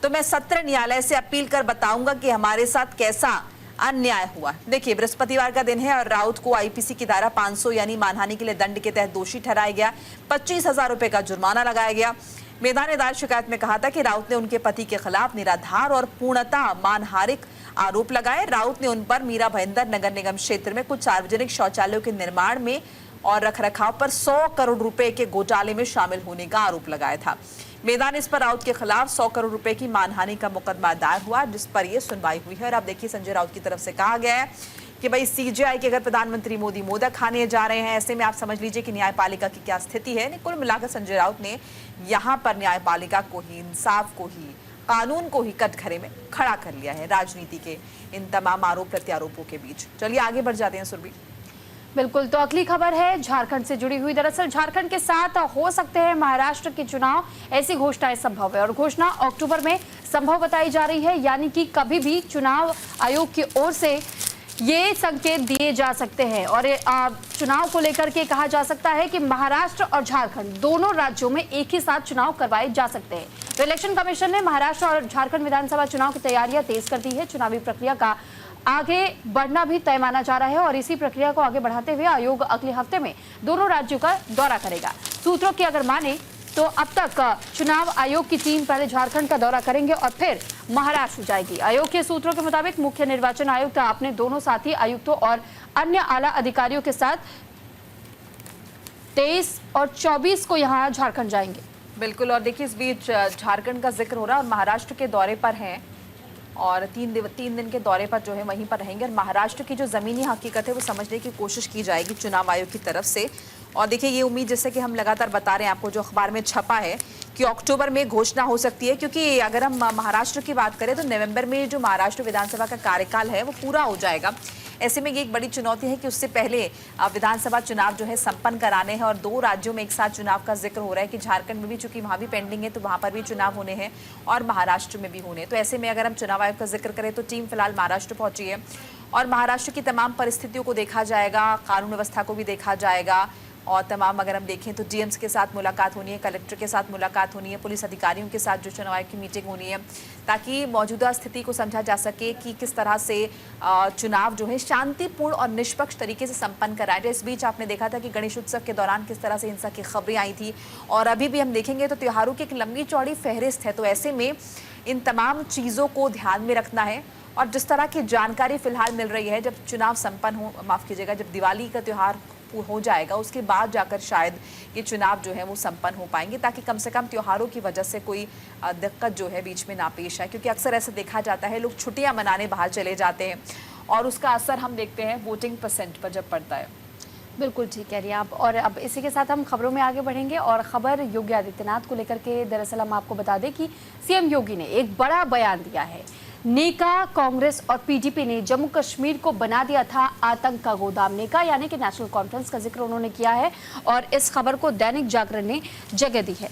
तो मैं सत्र न्यायालय से अपील कर बताऊंगा कि हमारे साथ कैसा अन्याय हुआ। देखिए बृहस्पतिवार का दिन है और राउत को आईपीसी की धारा 500 यानी मानहानि के लिए दंड के तहत दोषी ठहराया गया। 25,000 रुपए का जुर्माना लगाया गया। मेधा ने दायर शिकायत में कहा था कि राउत ने उनके पति के खिलाफ निराधार और पूर्णतः मानहानिक आरोप लगाए। राउत ने उन पर मीरा भाईंदर नगर निगम क्षेत्र में कुछ सार्वजनिक शौचालयों के निर्माण में और रखरखाव पर 100 करोड़ रुपए के घोटाले में शामिल होने का आरोप लगाया था। मेधा ने इस पर राउत के खिलाफ 100 करोड़ रुपए की मानहानि का मुकदमा दायर हुआ, जिस पर यह सुनवाई हुई है। और अब देखिए संजय राउत की तरफ से कहा गया है कि भाई सीजेआई के अगर प्रधानमंत्री मोदी मोदक खाने जा रहे हैं, ऐसे में आप समझ लीजिए कि न्यायपालिका की क्या स्थिति है। कुल मिलाकर संजय राउत ने यहाँ पर न्यायपालिका को ही, इंसाफ को ही, कानून को ही कटघरे में खड़ा कर लिया है राजनीति के इन तमाम आरोप प्रत्यारोपों के बीच। चलिए आगे बढ़ जाते हैं सुरभि। बिल्कुल, तो अगली खबर है झारखंड से जुड़ी हुई। दरअसल झारखंड के साथ हो सकते हैं महाराष्ट्र के चुनाव, ऐसी घोषणाएं संभव है और घोषणा अक्टूबर में संभव बताई जा रही है, यानी कि कभी भी चुनाव आयोग की ओर से ये संकेत दिए जा सकते हैं। और चुनाव को लेकर के कहा जा सकता है कि महाराष्ट्र और झारखंड दोनों राज्यों में एक ही साथ चुनाव करवाए जा सकते हैं। तो इलेक्शन कमीशन ने महाराष्ट्र और झारखंड विधानसभा चुनाव की तैयारियां तेज कर दी है। चुनावी प्रक्रिया का आगे बढ़ना भी तय माना जा रहा है और इसी प्रक्रिया को आगे बढ़ाते हुए आयोग अगले हफ्ते में दोनों राज्यों का दौरा करेगा। सूत्रों की अगर माने तो अब तक चुनाव आयोग की टीम पहले झारखंड का दौरा करेंगे और फिर महाराष्ट्र जाएगी। आयोग के सूत्रों के मुताबिक मुख्य निर्वाचन आयुक्त अपने दोनों साथी आयुक्तों और अन्य आला अधिकारियों के साथ 23 और 24 को यहाँ झारखंड जाएंगे। बिल्कुल। और देखिए इस बीच झारखंड का जिक्र हो रहा है और महाराष्ट्र के दौरे पर हैं और 3 दिन के दौरे पर जो है वहीं पर रहेंगे। और महाराष्ट्र की जो ज़मीनी हकीकत है वो समझने की कोशिश की जाएगी चुनाव आयोग की तरफ से। और देखिए ये उम्मीद, जैसे कि हम लगातार बता रहे हैं आपको, जो अखबार में छपा है कि अक्टूबर में घोषणा हो सकती है, क्योंकि अगर हम महाराष्ट्र की बात करें तो नवंबर में जो महाराष्ट्र विधानसभा का कार्यकाल है वो पूरा हो जाएगा। ऐसे में ये एक बड़ी चुनौती है कि उससे पहले विधानसभा चुनाव जो है संपन्न कराने हैं और 2 राज्यों में एक साथ चुनाव का जिक्र हो रहा है कि झारखंड में भी चूंकि वहाँ भी पेंडिंग है तो वहाँ पर भी चुनाव होने हैं और महाराष्ट्र में भी होने हैं। तो ऐसे में अगर हम चुनाव आयोग का जिक्र करें तो टीम फिलहाल महाराष्ट्र पहुंची है और महाराष्ट्र की तमाम परिस्थितियों को देखा जाएगा, कानून व्यवस्था को भी देखा जाएगा और तमाम अगर हम देखें तो डीएम्स के साथ मुलाकात होनी है, कलेक्टर के साथ मुलाकात होनी है, पुलिस अधिकारियों के साथ जो चुनाव आयोग की मीटिंग होनी है, ताकि मौजूदा स्थिति को समझा जा सके कि किस तरह से चुनाव जो है शांतिपूर्ण और निष्पक्ष तरीके से संपन्न कराया जाए। इस बीच आपने देखा था कि गणेश उत्सव के दौरान किस तरह से हिंसा की खबरें आई थी और अभी भी हम देखेंगे तो त्योहारों की एक लंबी चौड़ी फहरिस्त है। तो ऐसे में इन तमाम चीज़ों को ध्यान में रखना है और जिस तरह की जानकारी फिलहाल मिल रही है, जब चुनाव संपन्न हो, माफ़ कीजिएगा, जब दिवाली का त्यौहार हो जाएगा उसके बाद जाकर शायद ये चुनाव जो है वो संपन्न हो पाएंगे, ताकि कम से कम त्योहारों की वजह से कोई दिक्कत जो है बीच में ना पेश आए। क्योंकि अक्सर ऐसा देखा जाता है लोग छुट्टियां मनाने बाहर चले जाते हैं और उसका असर हम देखते हैं वोटिंग परसेंट पर जब पड़ता है। बिल्कुल ठीक कह रही हैं आप। और अब इसी के साथ हम खबरों में आगे बढ़ेंगे और खबर योगी आदित्यनाथ को लेकर के दरअसल हम आपको बता दें कि सीएम योगी ने एक बड़ा बयान दिया है। नेका, कांग्रेस और पीडीपी ने जम्मू कश्मीर को बना दिया था आतंक का गोदाम। नेका यानी कि नेशनल कॉन्फ्रेंस का जिक्र उन्होंने किया है और इस खबर को दैनिक जागरण ने जगह दी है।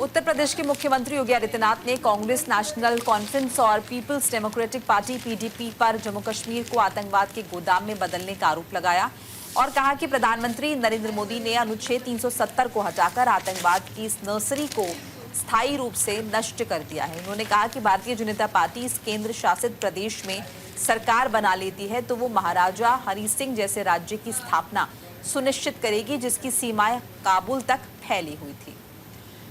उत्तर प्रदेश के मुख्यमंत्री योगी आदित्यनाथ ने कांग्रेस, नेशनल कॉन्फ्रेंस और पीपल्स डेमोक्रेटिक पार्टी पीडीपी पर जम्मू कश्मीर को आतंकवाद के गोदाम में बदलने का आरोप लगाया और कहा कि प्रधानमंत्री नरेंद्र मोदी ने अनुच्छेद 370 को हटाकर आतंकवाद की इस नर्सरी को स्थायी रूप से नष्ट कर दिया है। उन्होंने कहा कि भारतीय जनता पार्टी इस केंद्र शासित प्रदेश में सरकार बना लेती है तो वो महाराजा हरि सिंह जैसे राज्य की स्थापना सुनिश्चित करेगी जिसकी सीमाएं काबुल तक फैली हुई थी।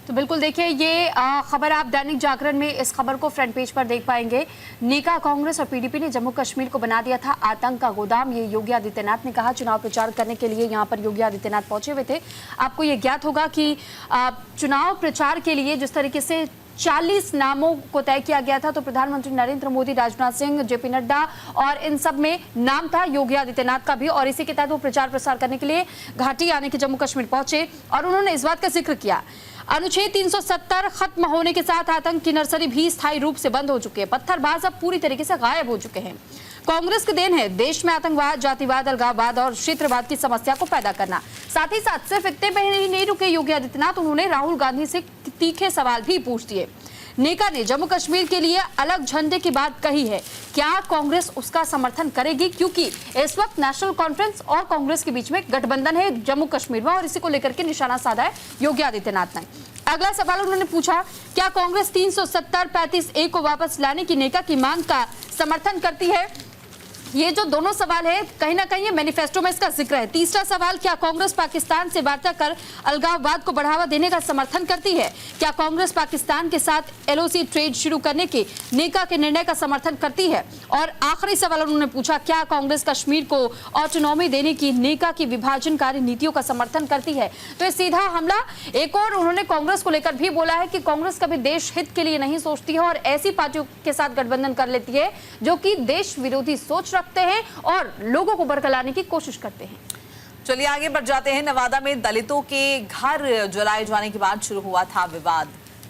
तो बिल्कुल देखिए, ये खबर आप दैनिक जागरण में इस खबर को फ्रंट पेज पर देख पाएंगे। नेका, कांग्रेस और पीडीपी ने जम्मू कश्मीर को बना दिया था आतंक का गोदाम, ये योगी आदित्यनाथ ने कहा। चुनाव प्रचार करने के लिए यहां पर योगी आदित्यनाथ पहुंचे हुए थे। आपको ये ज्ञात होगा कि चुनाव प्रचार के लिए जिस तरीके से 40 नामों को तय किया गया था, तो प्रधानमंत्री नरेंद्र मोदी, राजनाथ सिंह, जेपी नड्डा और इन सब में नाम था योगी आदित्यनाथ का भी। और इसी के तहत वो प्रचार प्रसार करने के लिए घाटी यानी कि जम्मू कश्मीर पहुंचे और उन्होंने इस बात का जिक्र किया, अनुच्छेद 370 खत्म होने के साथ आतंक की नर्सरी भी स्थायी रूप से बंद हो चुकी है। पत्थरबाज अब पूरी तरीके से गायब हो चुके हैं। कांग्रेस की देन है देश में आतंकवाद, जातिवाद, अलगाववाद और क्षेत्रवाद की समस्या को पैदा करना। साथ ही साथ सिर्फ इतने पे ही नहीं रुके योगी आदित्यनाथ, उन्होंने राहुल गांधी से तीखे सवाल भी पूछ दिए। नेका ने जम्मू कश्मीर के लिए अलग झंडे की बात कही है, क्या कांग्रेस उसका समर्थन करेगी? क्योंकि इस वक्त नेशनल कॉन्फ्रेंस और कांग्रेस के बीच में गठबंधन है जम्मू कश्मीर में और इसी को लेकर के निशाना साधा है योगी आदित्यनाथ ने। अगला सवाल उन्होंने पूछा, क्या कांग्रेस 370-35A को वापस लाने की नेका की मांग का समर्थन करती है? ये जो दोनों सवाल है कहीं ना कहीं मैनिफेस्टो में इसका जिक्र है। तीसरा सवाल, क्या कांग्रेस पाकिस्तान से वार्ता कर अलगाववाद को बढ़ावा देने का समर्थन करती है? क्या कांग्रेस पाकिस्तान के साथ LOC ट्रेड शुरू करने के नेका के निर्णय का समर्थन करती है? और आखिरी सवाल उन्होंने पूछा, क्या कांग्रेस कश्मीर को ऑटोनॉमी देने की नेका की विभाजनकारी नीतियों का समर्थन करती है? तो ये सीधा हमला। एक और उन्होंने कांग्रेस को लेकर भी बोला है कि कांग्रेस कभी देश हित के लिए नहीं सोचती है और ऐसी पार्टियों के साथ गठबंधन कर लेती है जो कि देश विरोधी सोच रखते हैं और लोगों को बरकलाने की कोशिश करते हैं। चलिए आगे बढ़ जाते हैं। नवादा में दलितों के घर जलाए जाने के बाद शुरू हुआ था विवाद,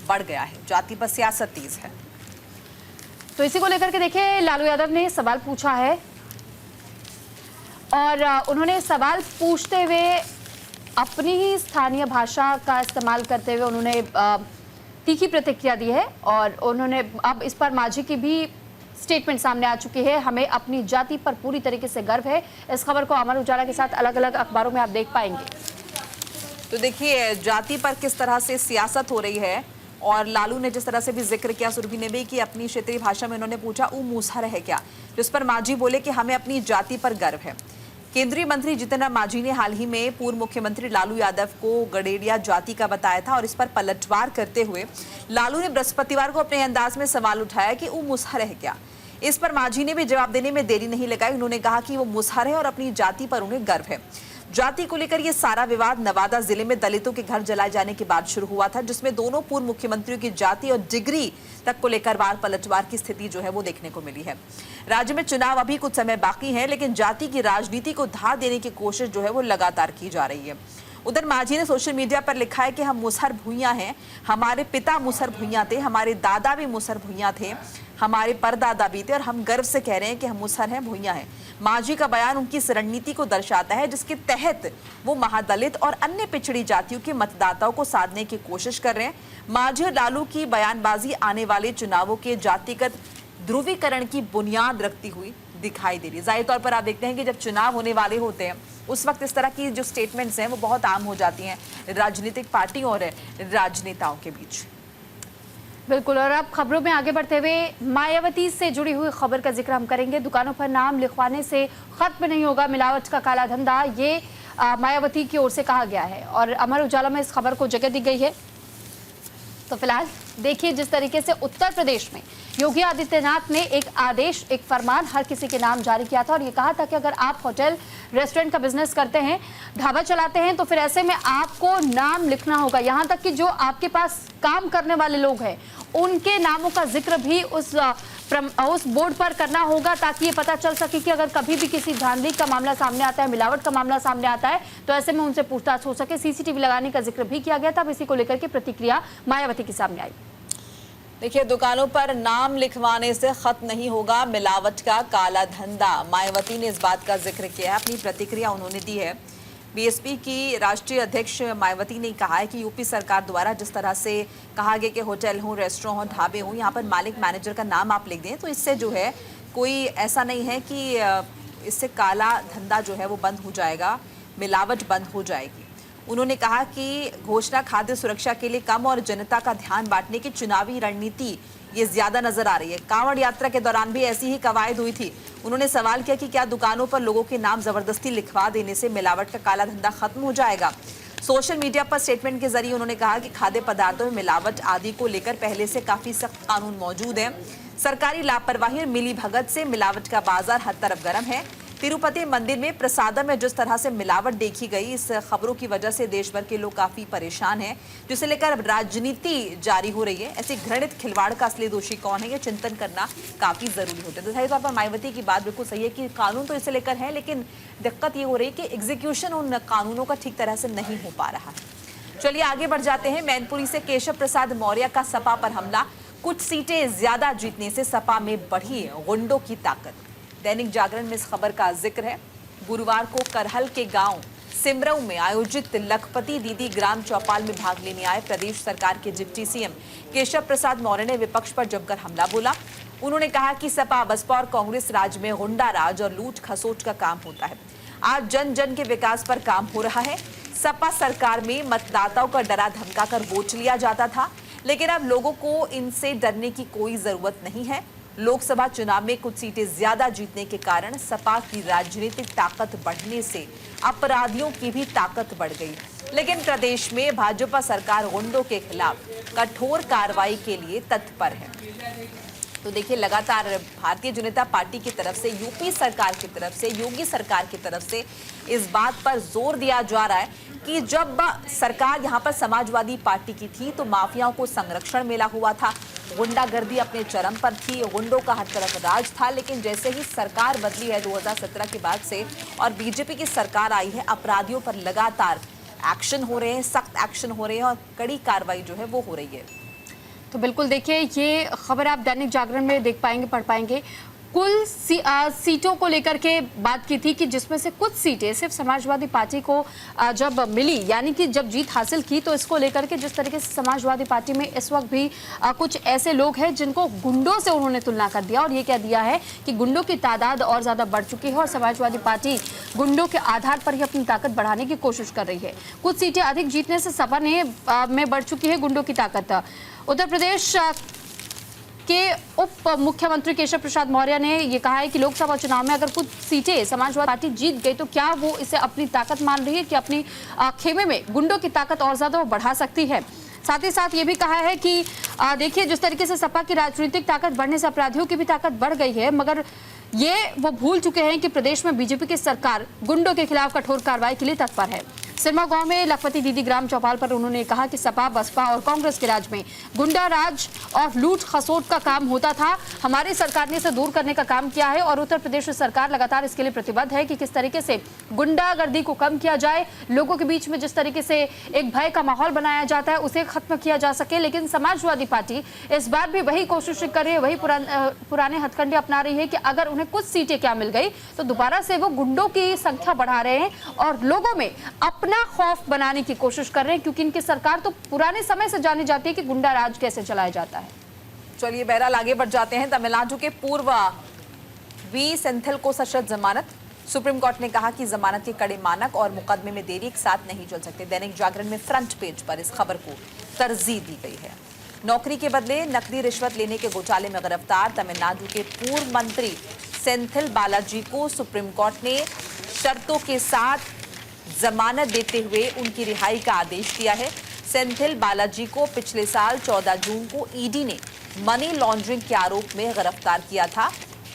बढ़ गया है, जाति पर सियासत तेज है। तो इसी को लेकर के देखिए, लालू यादव ने सवाल पूछा है और उन्होंने सवाल पूछते हुए अपनी ही स्थानीय भाषा का इस्तेमाल करते हुए उन्होंने तीखी प्रतिक्रिया दी है और उन्होंने अब इस पर माझी की भी स्टेटमेंट सामने आ चुकी है। हमें अपनी जाति पर पूरी तरीके से गर्व है। इस खबर को अमर उजाला के साथ अलग अलग अखबारों में आप देख पाएंगे। तो देखिए जाति पर किस तरह से सियासत हो रही है और लालू ने जिस तरह से भी जिक्र किया, सुरभि ने भी, कि अपनी क्षेत्रीय भाषा में उन्होंने पूछा ऊ मूसर है क्या, जिस पर मांझी बोले कि हमें अपनी जाति पर गर्व है। केंद्रीय मंत्री जितन राम मांझी ने हाल ही में पूर्व मुख्यमंत्री लालू यादव को गडेरिया जाति का बताया था और इस पर पलटवार करते हुए लालू ने बृहस्पतिवार को अपने अंदाज में सवाल उठाया कि वो मुसहर है क्या। इस पर मांझी ने भी जवाब देने में देरी नहीं लगाई। उन्होंने कहा कि वो मुसहर है और अपनी जाति पर उन्हें गर्व है। जाति को लेकर ये सारा विवाद नवादा जिले में दलितों के घर जलाए जाने के बाद शुरू हुआ था, जिसमें दोनों पूर्व मुख्यमंत्रियों की जाति और डिग्री तक को लेकर वार पलटवार की स्थिति जो है वो देखने को मिली है। राज्य में चुनाव अभी कुछ समय बाकी है, लेकिन जाति की राजनीति को धार देने की कोशिश जो है वो लगातार की जा रही है। उधर मांझी ने सोशल मीडिया पर लिखा है कि हम मुसहर भुइयां हैं, हमारे पिता मुसहर भुइयां थे, हमारे दादा भी मुसहर भुइयां थे, हमारे परदादा भी थे और हम गर्व से कह रहे हैं कि हम मुसहर हैं, भुइयां हैं। मांझी का बयान उनकी इस रणनीति को दर्शाता है जिसके तहत वो महादलित और अन्य पिछड़ी जातियों के मतदाताओं को साधने की कोशिश कर रहे हैं। मांझी और लालू की बयानबाजी आने वाले चुनावों के जातिगत ध्रुवीकरण की बुनियाद रखती हुई दिखाई दे रही है। जाहिर तौर पर आप देखते हैं कि जब चुनाव होने वाले होते हैं उस वक्त इस तरह की जो स्टेटमेंट्स हैं वो बहुत आम हो जाती हैं राजनीतिक पार्टियों और राजनेताओं के बीच। बिल्कुल। और अब खबरों में आगे बढ़ते हुए मायावती से जुड़ी हुई खबर का जिक्र हम करेंगे। दुकानों पर नाम लिखवाने से खत्म नहीं होगा मिलावट का काला धंधा, ये मायावती की ओर से कहा गया है और अमर उजाला में इस खबर को जगह दी गई है। तो फिलहाल देखिए, जिस तरीके से उत्तर प्रदेश में योगी आदित्यनाथ ने एक आदेश, एक फरमान हर किसी के नाम जारी किया था और ये कहा था कि अगर आप होटल रेस्टोरेंट का बिजनेस करते हैं, ढाबा चलाते हैं, तो फिर ऐसे में आपको नाम लिखना होगा। यहाँ तक कि जो आपके पास काम करने वाले लोग हैं उनके नामों का जिक्र भी उस उस बोर्ड पर करना होगा, ताकि ये पता चल सके कि अगर कभी भी किसी धांधली का मामला सामने आता है, मिलावट का मामला सामने आता है, तो ऐसे में उनसे पूछताछ हो सके। सीसीटीवी लगाने का जिक्र भी किया गया था। अब इसी को लेकर के प्रतिक्रिया मायावती के सामने आई। देखिए, दुकानों पर नाम लिखवाने से खत्म नहीं होगा मिलावट का काला धंधा। मायावती ने इस बात का जिक्र किया है, अपनी प्रतिक्रिया उन्होंने दी है। बीएसपी की राष्ट्रीय अध्यक्ष मायावती ने कहा है कि यूपी सरकार द्वारा जिस तरह से कहा गया कि होटल हो, रेस्टोरेंट हो, ढाबे हो, यहाँ पर मालिक मैनेजर का नाम आप लिख दें, तो इससे जो है कोई ऐसा नहीं है कि इससे काला धंधा जो है वो बंद हो जाएगा, मिलावट बंद हो जाएगी। उन्होंने कहा कि घोषणा खाद्य सुरक्षा के लिए कम और जनता का ध्यान बांटने की चुनावी रणनीति ये ज्यादा नजर आ रही है। कांवड़ यात्रा के दौरान भी ऐसी ही कवायद हुई थी। उन्होंने सवाल किया कि क्या दुकानों पर लोगों के नाम जबरदस्ती लिखवा देने से मिलावट का काला धंधा खत्म हो जाएगा। सोशल मीडिया पर स्टेटमेंट के जरिए उन्होंने कहा कि खाद्य पदार्थों में मिलावट आदि को लेकर पहले से काफी सख्त कानून मौजूद है। सरकारी लापरवाही और मिली भगत से मिलावट का बाजार हर तरफ गर्म है। तिरुपति मंदिर में प्रसादम में जिस तरह से मिलावट देखी गई, इस खबरों की वजह से देश भर के लोग काफी परेशान हैं, जिसे लेकर अब राजनीति जारी हो रही है। ऐसे घृणित खिलवाड़ का असली दोषी कौन है, ये चिंतन करना काफी जरूरी होता है। तो सही तौर पर मायावती की बात बिल्कुल सही है कि कानून तो इसे लेकर है, लेकिन दिक्कत ये हो रही है कि एग्जीक्यूशन उन कानूनों का ठीक तरह से नहीं हो पा रहा है। चलिए आगे बढ़ जाते हैं। मैनपुरी से केशव प्रसाद मौर्य का सपा पर हमला, कुछ सीटें ज्यादा जीतने से सपा में बढ़ी गुंडों की ताकत। दैनिक जागरण में इस खबर का जिक्र है। गुरुवार को करहल के गांव सिमरऊ में आयोजित लखपति दीदी ग्राम चौपाल में भाग लेने आए प्रदेश सरकार के डिप्टी सीएम केशव प्रसाद मौर्य ने विपक्ष पर जमकर हमला बोला। उन्होंने कहा कि सपा, बसपा और कांग्रेस राज में गुंडा राज और लूट खसोट का काम होता है। आज जन जन के विकास पर काम हो रहा है। सपा सरकार में मतदाताओं का डरा धमकाकर वोट लिया जाता था, लेकिन अब लोगों को इनसे डरने की कोई जरूरत नहीं है। लोकसभा चुनाव में कुछ सीटें ज्यादा जीतने के कारण सपा की राजनीतिक ताकत बढ़ने से अपराधियों की भी ताकत बढ़ गई। लेकिन प्रदेश में भाजपा सरकार गुंडों के खिलाफ कठोर कार्रवाई के लिए तत्पर है। तो देखिए, लगातार भारतीय जनता पार्टी की तरफ से, यूपी सरकार की तरफ से, योगी सरकार की तरफ से इस बात पर जोर दिया जा रहा है कि जब सरकार यहाँ पर समाजवादी पार्टी की थी तो माफियाओं को संरक्षण मिला हुआ था, गुंडागर्दी अपने चरम पर थी, गुंडों का हर तरफ राज था। लेकिन जैसे ही सरकार बदली है 2017 के बाद से और बीजेपी की सरकार आई है, अपराधियों पर लगातार एक्शन हो रहे हैं, सख्त एक्शन हो रहे हैं और कड़ी कार्रवाई जो है वो हो रही है। तो बिल्कुल देखिए, ये खबर आप दैनिक जागरण में देख पाएंगे, पढ़ पाएंगे। कुल सीटों को लेकर के बात की थी कि जिसमें से कुछ सीटें सिर्फ समाजवादी पार्टी को जब मिली, यानी कि जब जीत हासिल की, तो इसको लेकर के जिस तरीके से समाजवादी पार्टी में इस वक्त भी कुछ ऐसे लोग हैं जिनको गुंडों से उन्होंने तुलना कर दिया और ये कह दिया है कि गुंडों की तादाद और ज़्यादा बढ़ चुकी है और समाजवादी पार्टी गुंडों के आधार पर ही अपनी ताकत बढ़ाने की कोशिश कर रही है। कुछ सीटें अधिक जीतने से सपा में बढ़ चुकी है गुंडों की ताकत। उत्तर प्रदेश के उप मुख्यमंत्री केशव प्रसाद मौर्य ने यह कहा है कि लोकसभा चुनाव में अगर कुछ सीटें समाजवादी पार्टी जीत गई तो क्या वो इसे अपनी ताकत मान रही है कि अपनी खेमे में गुंडों की ताकत और ज्यादा वो बढ़ा सकती है। साथ ही साथ ये भी कहा है कि देखिए, जिस तरीके से सपा की राजनीतिक ताकत बढ़ने से अपराधियों की भी ताकत बढ़ गई है, मगर ये वो भूल चुके हैं कि प्रदेश में बीजेपी की सरकार गुंडों के खिलाफ कठोर कार्रवाई के लिए तत्पर है। सिरमा गांव में लखपति दीदी ग्राम चौपाल पर उन्होंने कहा कि सपा, बसपा और कांग्रेस के राज में गुंडा राज और लूट खसोट का काम होता था। हमारी सरकार ने इसे दूर करने का काम किया है और उत्तर प्रदेश सरकार लगातार इसके लिए प्रतिबद्ध है कि किस तरीके से गुंडागर्दी को कम किया जाए, लोगों के बीच में जिस तरीके से एक भय का माहौल बनाया जाता है उसे खत्म किया जा सके। लेकिन समाजवादी पार्टी इस बार भी वही कोशिश कर रही है, वही पुराने हथकंडे अपना रही है कि अगर उन्हें कुछ सीटें क्या मिल गई तो दोबारा से वो गुंडों की संख्या बढ़ा रहे हैं और लोगों में अपना खौफ बनाने की कोशिश कर रहे हैं, क्योंकि इनकी सरकार तो पुराने समय से जानी जाती है कि गुंडा राज कैसे चलाया जाता है। चलिए बहरहाल आगे बढ़ जाते हैं। तमिलनाडु के पूर्व वी सेंथिल को सशर्त जमानत। सुप्रीम कोर्ट ने कहा कि जमानत के कड़े मानक और मुकदमे में देरी एक साथ नहीं चल सकते। दैनिक जागरण में फ्रंट पेज पर इस खबर को तरजीह दी गई है। नौकरी के बदले नकदी रिश्वत लेने के घोटाले में गिरफ्तार तमिलनाडु के पूर्व मंत्री सेंथिल बालाजी को सुप्रीम कोर्ट ने शर्तों के साथ जमानत देते हुए उनकी रिहाई का आदेश दिया है। सेंथिल बालाजी को पिछले साल 14 जून को ईडी ने मनी लॉन्ड्रिंग के आरोप में गिरफ्तार किया था।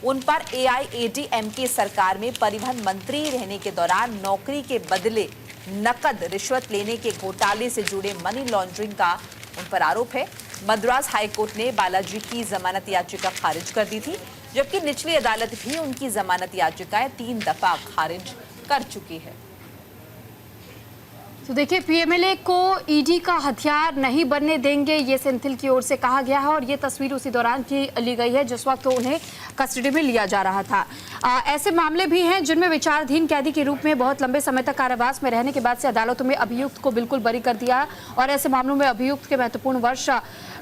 उन पर एआईएडीएमके सरकार में परिवहन मंत्री रहने के दौरान नौकरी के बदले नकद रिश्वत लेने के घोटाले से जुड़े मनी लॉन्ड्रिंग का उन पर आरोप है। मद्रास हाईकोर्ट ने बालाजी की जमानत याचिका खारिज कर दी थी, जबकि निचली अदालत भी उनकी जमानत याचिकाएं 3 दफा खारिज कर चुकी है। तो देखिए, पीएमएलए को ईडी का हथियार नहीं बनने देंगे, ये सेंथिल की ओर से कहा गया है और ये तस्वीर उसी दौरान की ली गई है जिस वक्त उन्हें कस्टडी में लिया जा रहा था। ऐसे मामले भी हैं जिनमें विचाराधीन कैदी के रूप में बहुत लंबे समय तक कारावास में रहने के बाद से अदालतों में अभियुक्त को बिल्कुल बरी कर दिया और ऐसे मामलों में अभियुक्त के महत्वपूर्ण वर्ष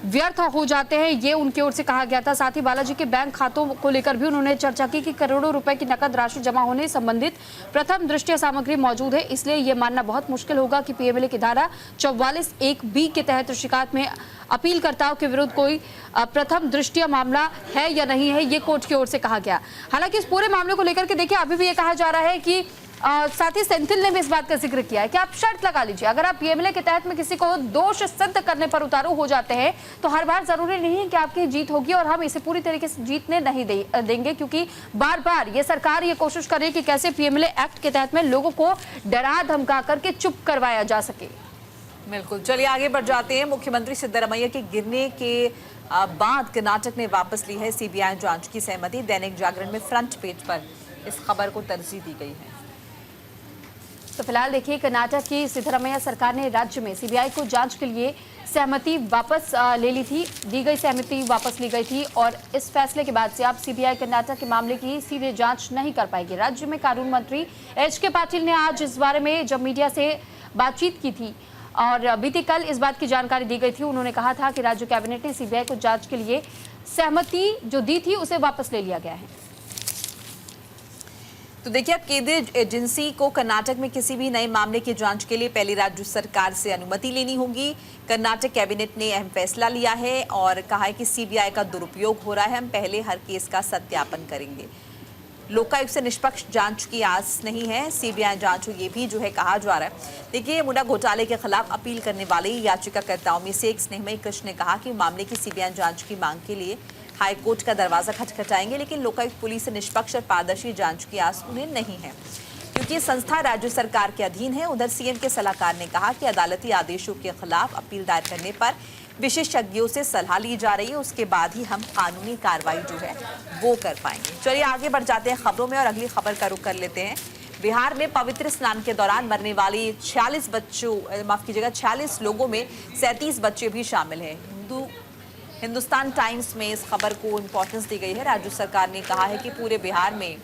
व्यर्थ हो जाते हैं, ये उनकी ओर से कहा गया था। साथ ही बालाजी के बैंक खातों को लेकर भी उन्होंने चर्चा की कि करोड़ों रुपए की नकद राशि जमा होने संबंधित प्रथम दृष्टया सामग्री मौजूद है, इसलिए यह मानना बहुत मुश्किल होगा कि पीएमएलए की धारा 44(1)(b) के तहत शिकायत में अपीलकर्ताओं के विरुद्ध कोई प्रथम दृष्टया मामला है या नहीं है, ये कोर्ट की ओर से कहा गया। हालांकि इस पूरे मामले को लेकर के देखिए, अभी भी ये कहा जा रहा है कि साथ ही सेंथिल ने भी इस बात का जिक्र किया है कि आप शर्त लगा लीजिए, अगर आप पीएमएलए के तहत में किसी को दोष सिद्ध करने पर उतारू हो जाते हैं तो हर बार जरूरी नहीं है कि आपकी जीत होगी और हम इसे पूरी तरीके से जीतने नहीं देंगे, क्योंकि बार बार ये सरकार ये कोशिश कर रही है कि कैसे पीएमएलए एक्ट के तहत में लोगों को डरा धमका करके चुप करवाया जा सके। बिल्कुल, चलिए आगे बढ़ जाते हैं। मुख्यमंत्री सिद्धरामैया के गिरने के बाद कर्नाटक ने वापस ली है सीबीआई जांच की सहमति। दैनिक जागरण में फ्रंट पेज पर इस खबर को तरजीह दी गई है। तो फिलहाल देखिए, कर्नाटक की सिद्धरामैया सरकार ने राज्य में सीबीआई को जांच के लिए सहमति वापस ले ली थी, दी गई सहमति वापस ली गई थी और इस फैसले के बाद से अब सीबीआई कर्नाटक के मामले की सीधे जांच नहीं कर पाएगी। राज्य में कानून मंत्री एच.के. पाटिल ने आज इस बारे में जब मीडिया से बातचीत की थी और बीते कल इस बात की जानकारी दी गई थी, उन्होंने कहा था कि राज्य कैबिनेट ने सीबीआई को जांच के लिए सहमति जो दी थी उसे वापस ले लिया गया है। तो देखिए, अब केंद्रीय एजेंसी को कर्नाटक में किसी भी नए मामले की जांच के लिए पहले राज्य सरकार से अनुमति लेनी होगी। कर्नाटक कैबिनेट ने अहम फैसला लिया है और कहा है कि सीबीआई का दुरुपयोग हो रहा है, हम पहले हर केस का सत्यापन करेंगे। लोकायुक्त से निष्पक्ष जांच की आस नहीं है, सीबीआई जांच हो, ये भी जो है कहा जा रहा है। देखिए, मुंडा घोटाले के खिलाफ अपील करने वाले याचिकाकर्ताओं में से एक स्नेहमयी कृष्ण ने कहा कि मामले की सीबीआई जांच की मांग के लिए हाईकोर्ट का दरवाजा खटखटाएंगे, लेकिन लोकायुक्त पुलिस से निष्पक्ष और पारदर्शी जांच की आस उन्हें नहीं है, क्योंकि संस्था राज्य सरकार के अधीन है। उधर सीएम के सलाहकार ने कहा कि अदालती आदेशों के खिलाफ अपील दायर करने पर विशेषज्ञों से सलाह ली जा रही है, उसके बाद ही हम कानूनी कार्रवाई जो है वो कर पाएंगे। चलिए आगे बढ़ जाते हैं खबरों में और अगली खबर का रुख कर लेते हैं। बिहार में पवित्र स्नान के दौरान मरने वाली 46 लोगों में 37 बच्चे भी शामिल हैं। हिंदुस्तान टाइम्स में इस खबर को इंपॉर्टेंस दी गई है। राज्य सरकार ने कहा है कि पूरे बिहार में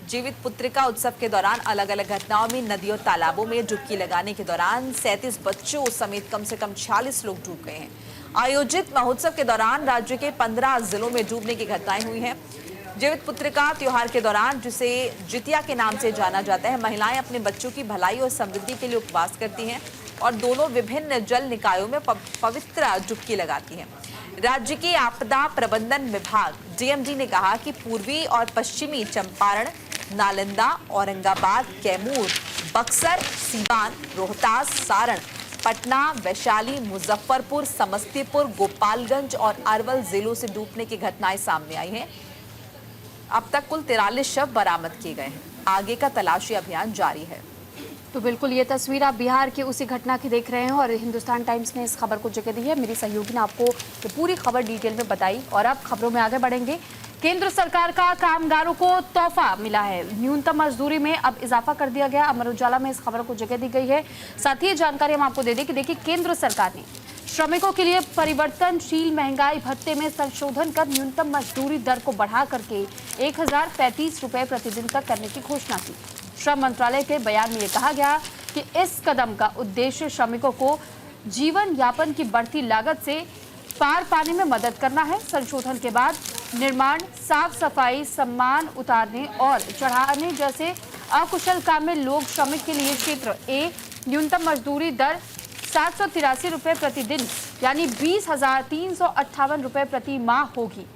जीवित पुत्रिका उत्सव के दौरान अलग अलग घटनाओं में नदियों और तालाबों में डुबकी लगाने के दौरान 37 बच्चों समेत कम से कम 46 लोग डूब गए हैं। आयोजित महोत्सव के दौरान राज्य के 15 जिलों में डूबने की घटनाएं हुई हैं। जीवित पुत्रिका त्योहार के दौरान, जिसे जितिया के नाम से जाना जाता है, महिलाएं अपने बच्चों की भलाई और समृद्धि के लिए उपवास करती हैं और दोनों विभिन्न जल निकायों में पवित्र डुबकी लगाती हैं। राज्य के आपदा प्रबंधन विभाग डीएमडी ने कहा कि पूर्वी और पश्चिमी चंपारण, नालंदा, औरंगाबाद, कैमूर, बक्सर, सीवान, रोहतास, सारण, पटना, वैशाली, मुजफ्फरपुर, समस्तीपुर, गोपालगंज और अरवल जिलों से डूबने की घटनाएं सामने आई हैं। अब तक कुल 43 शव बरामद किए गए हैं। आगे का तलाशी अभियान जारी है। तो बिल्कुल, ये तस्वीर आप बिहार की उसी घटना की देख रहे हैं और हिंदुस्तान टाइम्स ने इस खबर को जगह दी है। मेरी सहयोगी ने आपको ये पूरी खबर डिटेल में बताई और अब खबरों में आगे बढ़ेंगे। केंद्र सरकार का कामगारों को तोहफा मिला है, न्यूनतम मजदूरी में अब इजाफा कर दिया गया। अमर उजाला में इस खबर को जगह दी गई है। साथ ही ये जानकारी हम आपको दे दें कि देखिए, केंद्र सरकार ने श्रमिकों के लिए परिवर्तनशील महंगाई भत्ते में संशोधन कर न्यूनतम मजदूरी दर को बढ़ा करके 1035 रुपए प्रतिदिन तक करने की घोषणा की। श्रम मंत्रालय के बयान में ये कहा गया कि इस कदम का उद्देश्य श्रमिकों को जीवन यापन की बढ़ती लागत से पार पाने में मदद करना है। संशोधन के बाद निर्माण, साफ सफाई, सामान उतारने और चढ़ाने जैसे अकुशल काम में लोग श्रमिक के लिए क्षेत्र ए न्यूनतम मजदूरी दर 783 रुपए प्रतिदिन यानी 20,358 रुपए प्रति माह होगी।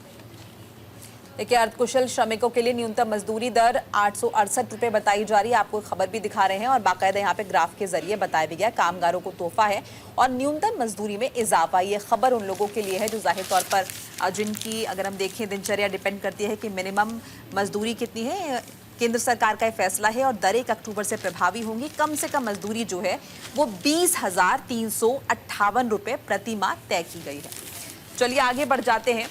देखिए, अर्धकुशल श्रमिकों के लिए न्यूनतम मजदूरी दर 868 रुपए बताई जा रही है। आपको खबर भी दिखा रहे हैं और बाकायदा यहाँ पे ग्राफ के जरिए बताया भी गया, कामगारों को तोहफा है और न्यूनतम मजदूरी में इजाफा। ये खबर उन लोगों के लिए है जो जाहिर तौर पर जिनकी, अगर हम देखें, दिनचर्या डिपेंड करती है कि मिनिमम मजदूरी कितनी है, केंद्र सरकार का यह फैसला है और दर 1 अक्टूबर से प्रभावी होंगी। कम से कम मजदूरी जो है वो 20,358 रुपए प्रति माह तय की गई है। चलिए आगे बढ़ जाते हैं।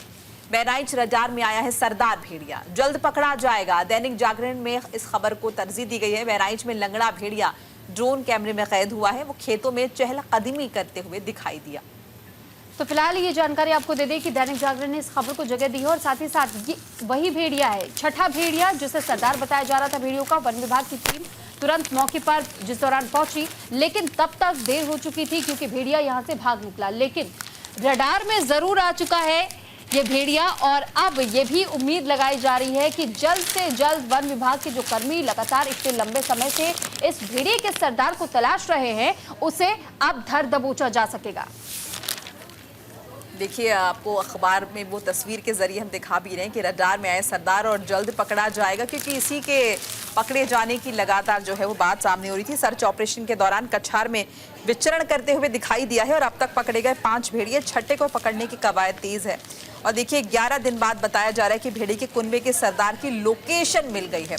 बहराइच रडार में आया है सरदार भेड़िया, जल्द पकड़ा जाएगा। दैनिक जागरण में इस खबर को तरजीह दी गई है। बहराइच में लंगड़ा भेड़िया ड्रोन कैमरे में कैद हुआ है। वो खेतों में चहलकदमी करते हुए दिखाई दिया। तो फिलहाल ये जानकारी आपको दे दें कि दैनिक जागरण ने इस खबर को जगह दी है और साथ ही साथ ये वही भेड़िया है, छठा भेड़िया जिसे सरदार बताया जा रहा था भेड़ियों का। वन विभाग की टीम तुरंत मौके पर जिस दौरान पहुंची, लेकिन तब तक देर हो चुकी थी क्योंकि भेड़िया यहां से भाग निकला। लेकिन रडार में जरूर आ चुका है ये भेड़िया और अब ये भी उम्मीद लगाई जा रही है कि जल्द से जल्द वन विभाग के जो कर्मी लगातार इतने लंबे समय से इस भेड़िए के सरदार को तलाश रहे हैं, उसे अब धर दबोचा जा सकेगा। देखिए आपको अखबार में वो तस्वीर के जरिए हम दिखा भी रहे हैं कि रडार में आए सरदार और जल्द पकड़ा जाएगा, क्योंकि इसी के पकड़े जाने की लगातार जो है वो बात सामने हो रही थी। सर्च ऑपरेशन के दौरान कछार में विचरण करते हुए दिखाई दिया है और अब तक पकड़े गए 5 भेड़िए, छठे को पकड़ने की कवायद तेज है। और देखिए 11 दिन बाद बताया जा रहा है कि भेड़िए के कुनबे के सरदार की लोकेशन मिल गई है।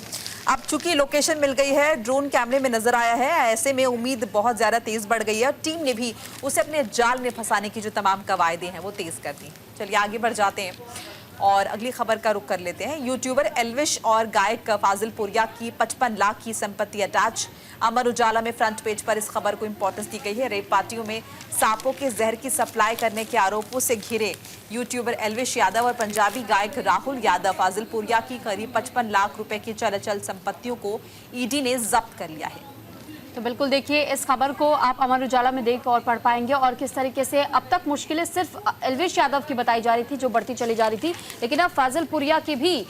अब चूंकि लोकेशन मिल गई है, ड्रोन कैमरे में नजर आया है, ऐसे में उम्मीद बहुत ज्यादा तेज बढ़ गई है और टीम ने भी उसे अपने जाल में फंसाने की जो तमाम कवायदें हैं वो तेज कर दी। चलिए आगे बढ़ जाते हैं और अगली खबर का रुख कर लेते हैं। यूट्यूबर एल्विश और गायक फाजिल पुरिया की 55 लाख की संपत्ति अटैच। अमर उजाला में फ्रंट पेज पर इस खबर को इंपॉर्टेंस दी गई है। रेप पार्टियों में सांपों के जहर की सप्लाई करने के आरोपों से घिरे यूट्यूबर एल्विश यादव और पंजाबी गायक राहुल यादव फाजिल पुरिया की करीब 55 लाख रुपए की चल अचल संपत्तियों को ईडी ने जब्त कर लिया है। तो बिल्कुल देखिए इस खबर को आप अमर उजाला में देख और पढ़ पाएंगे और किस तरीके से अब तक मुश्किलें सिर्फ एल्विश यादव की बताई जा रही थी जो बढ़ती चली जा रही थी, लेकिन अब फाजिल पुरिया की भी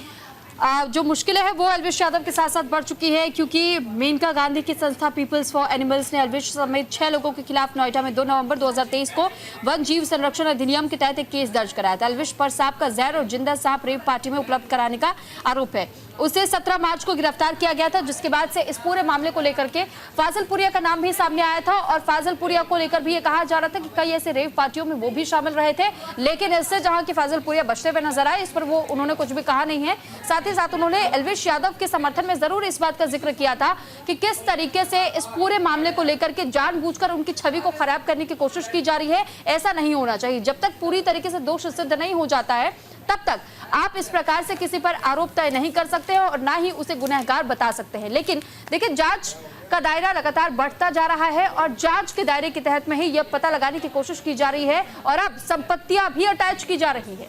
जो मुश्किलें हैं वो एल्विश यादव के साथ साथ बढ़ चुकी है, क्योंकि मेनका गांधी की संस्था पीपल्स फॉर एनिमल्स ने एल्विश समेत 6 लोगों के खिलाफ नोएडा में 2 नवंबर 2023 को वन जीव संरक्षण अधिनियम के तहत एक केस दर्ज कराया था। एल्विश पर सांप का जहर और जिंदा सांप रेप पार्टी में उपलब्ध कराने का आरोप है। उसे 17 मार्च को गिरफ्तार किया गया था, जिसके बाद से इस पूरे मामले को लेकर के फाजिल पुरिया का नाम भी सामने आया था और फाजिल पुरिया को लेकर भी ये कहा जा रहा था कि कई ऐसे रेप पार्टियों में वो भी शामिल रहे थे। लेकिन इससे जहां कि फाजिल पुरिया बचते हुए नजर आए, इस पर वो उन्होंने कुछ भी कहा नहीं है। साथ ही साथ उन्होंने एल्विश यादव के समर्थन में जरूर इस बात का जिक्र किया था कि किस तरीके से इस पूरे मामले को लेकर के जानबूझकर उनकी छवि को खराब करने की कोशिश की जा रही है। ऐसा नहीं होना चाहिए। जब तक पूरी तरीके से दोष सिद्ध नहीं हो जाता है तब तक आप इस प्रकार से किसी पर आरोप तय नहीं कर सकते हैं और ना ही उसे गुनहगार बता सकते हैं। लेकिन देखिए जांच का दायरा लगातार बढ़ता जा रहा है और जांच के दायरे के तहत में ही यह पता लगाने की कोशिश की जा रही है और अब संपत्तियां भी अटैच की जा रही है।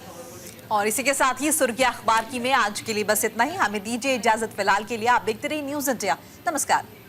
और इसी के साथ ही सुर्खियां अखबार की में आज के लिए बस इतना ही। हमें दीजिए इजाजत फिलहाल के लिए। आप देखते रहिए न्यूज़ इंडिया। नमस्कार।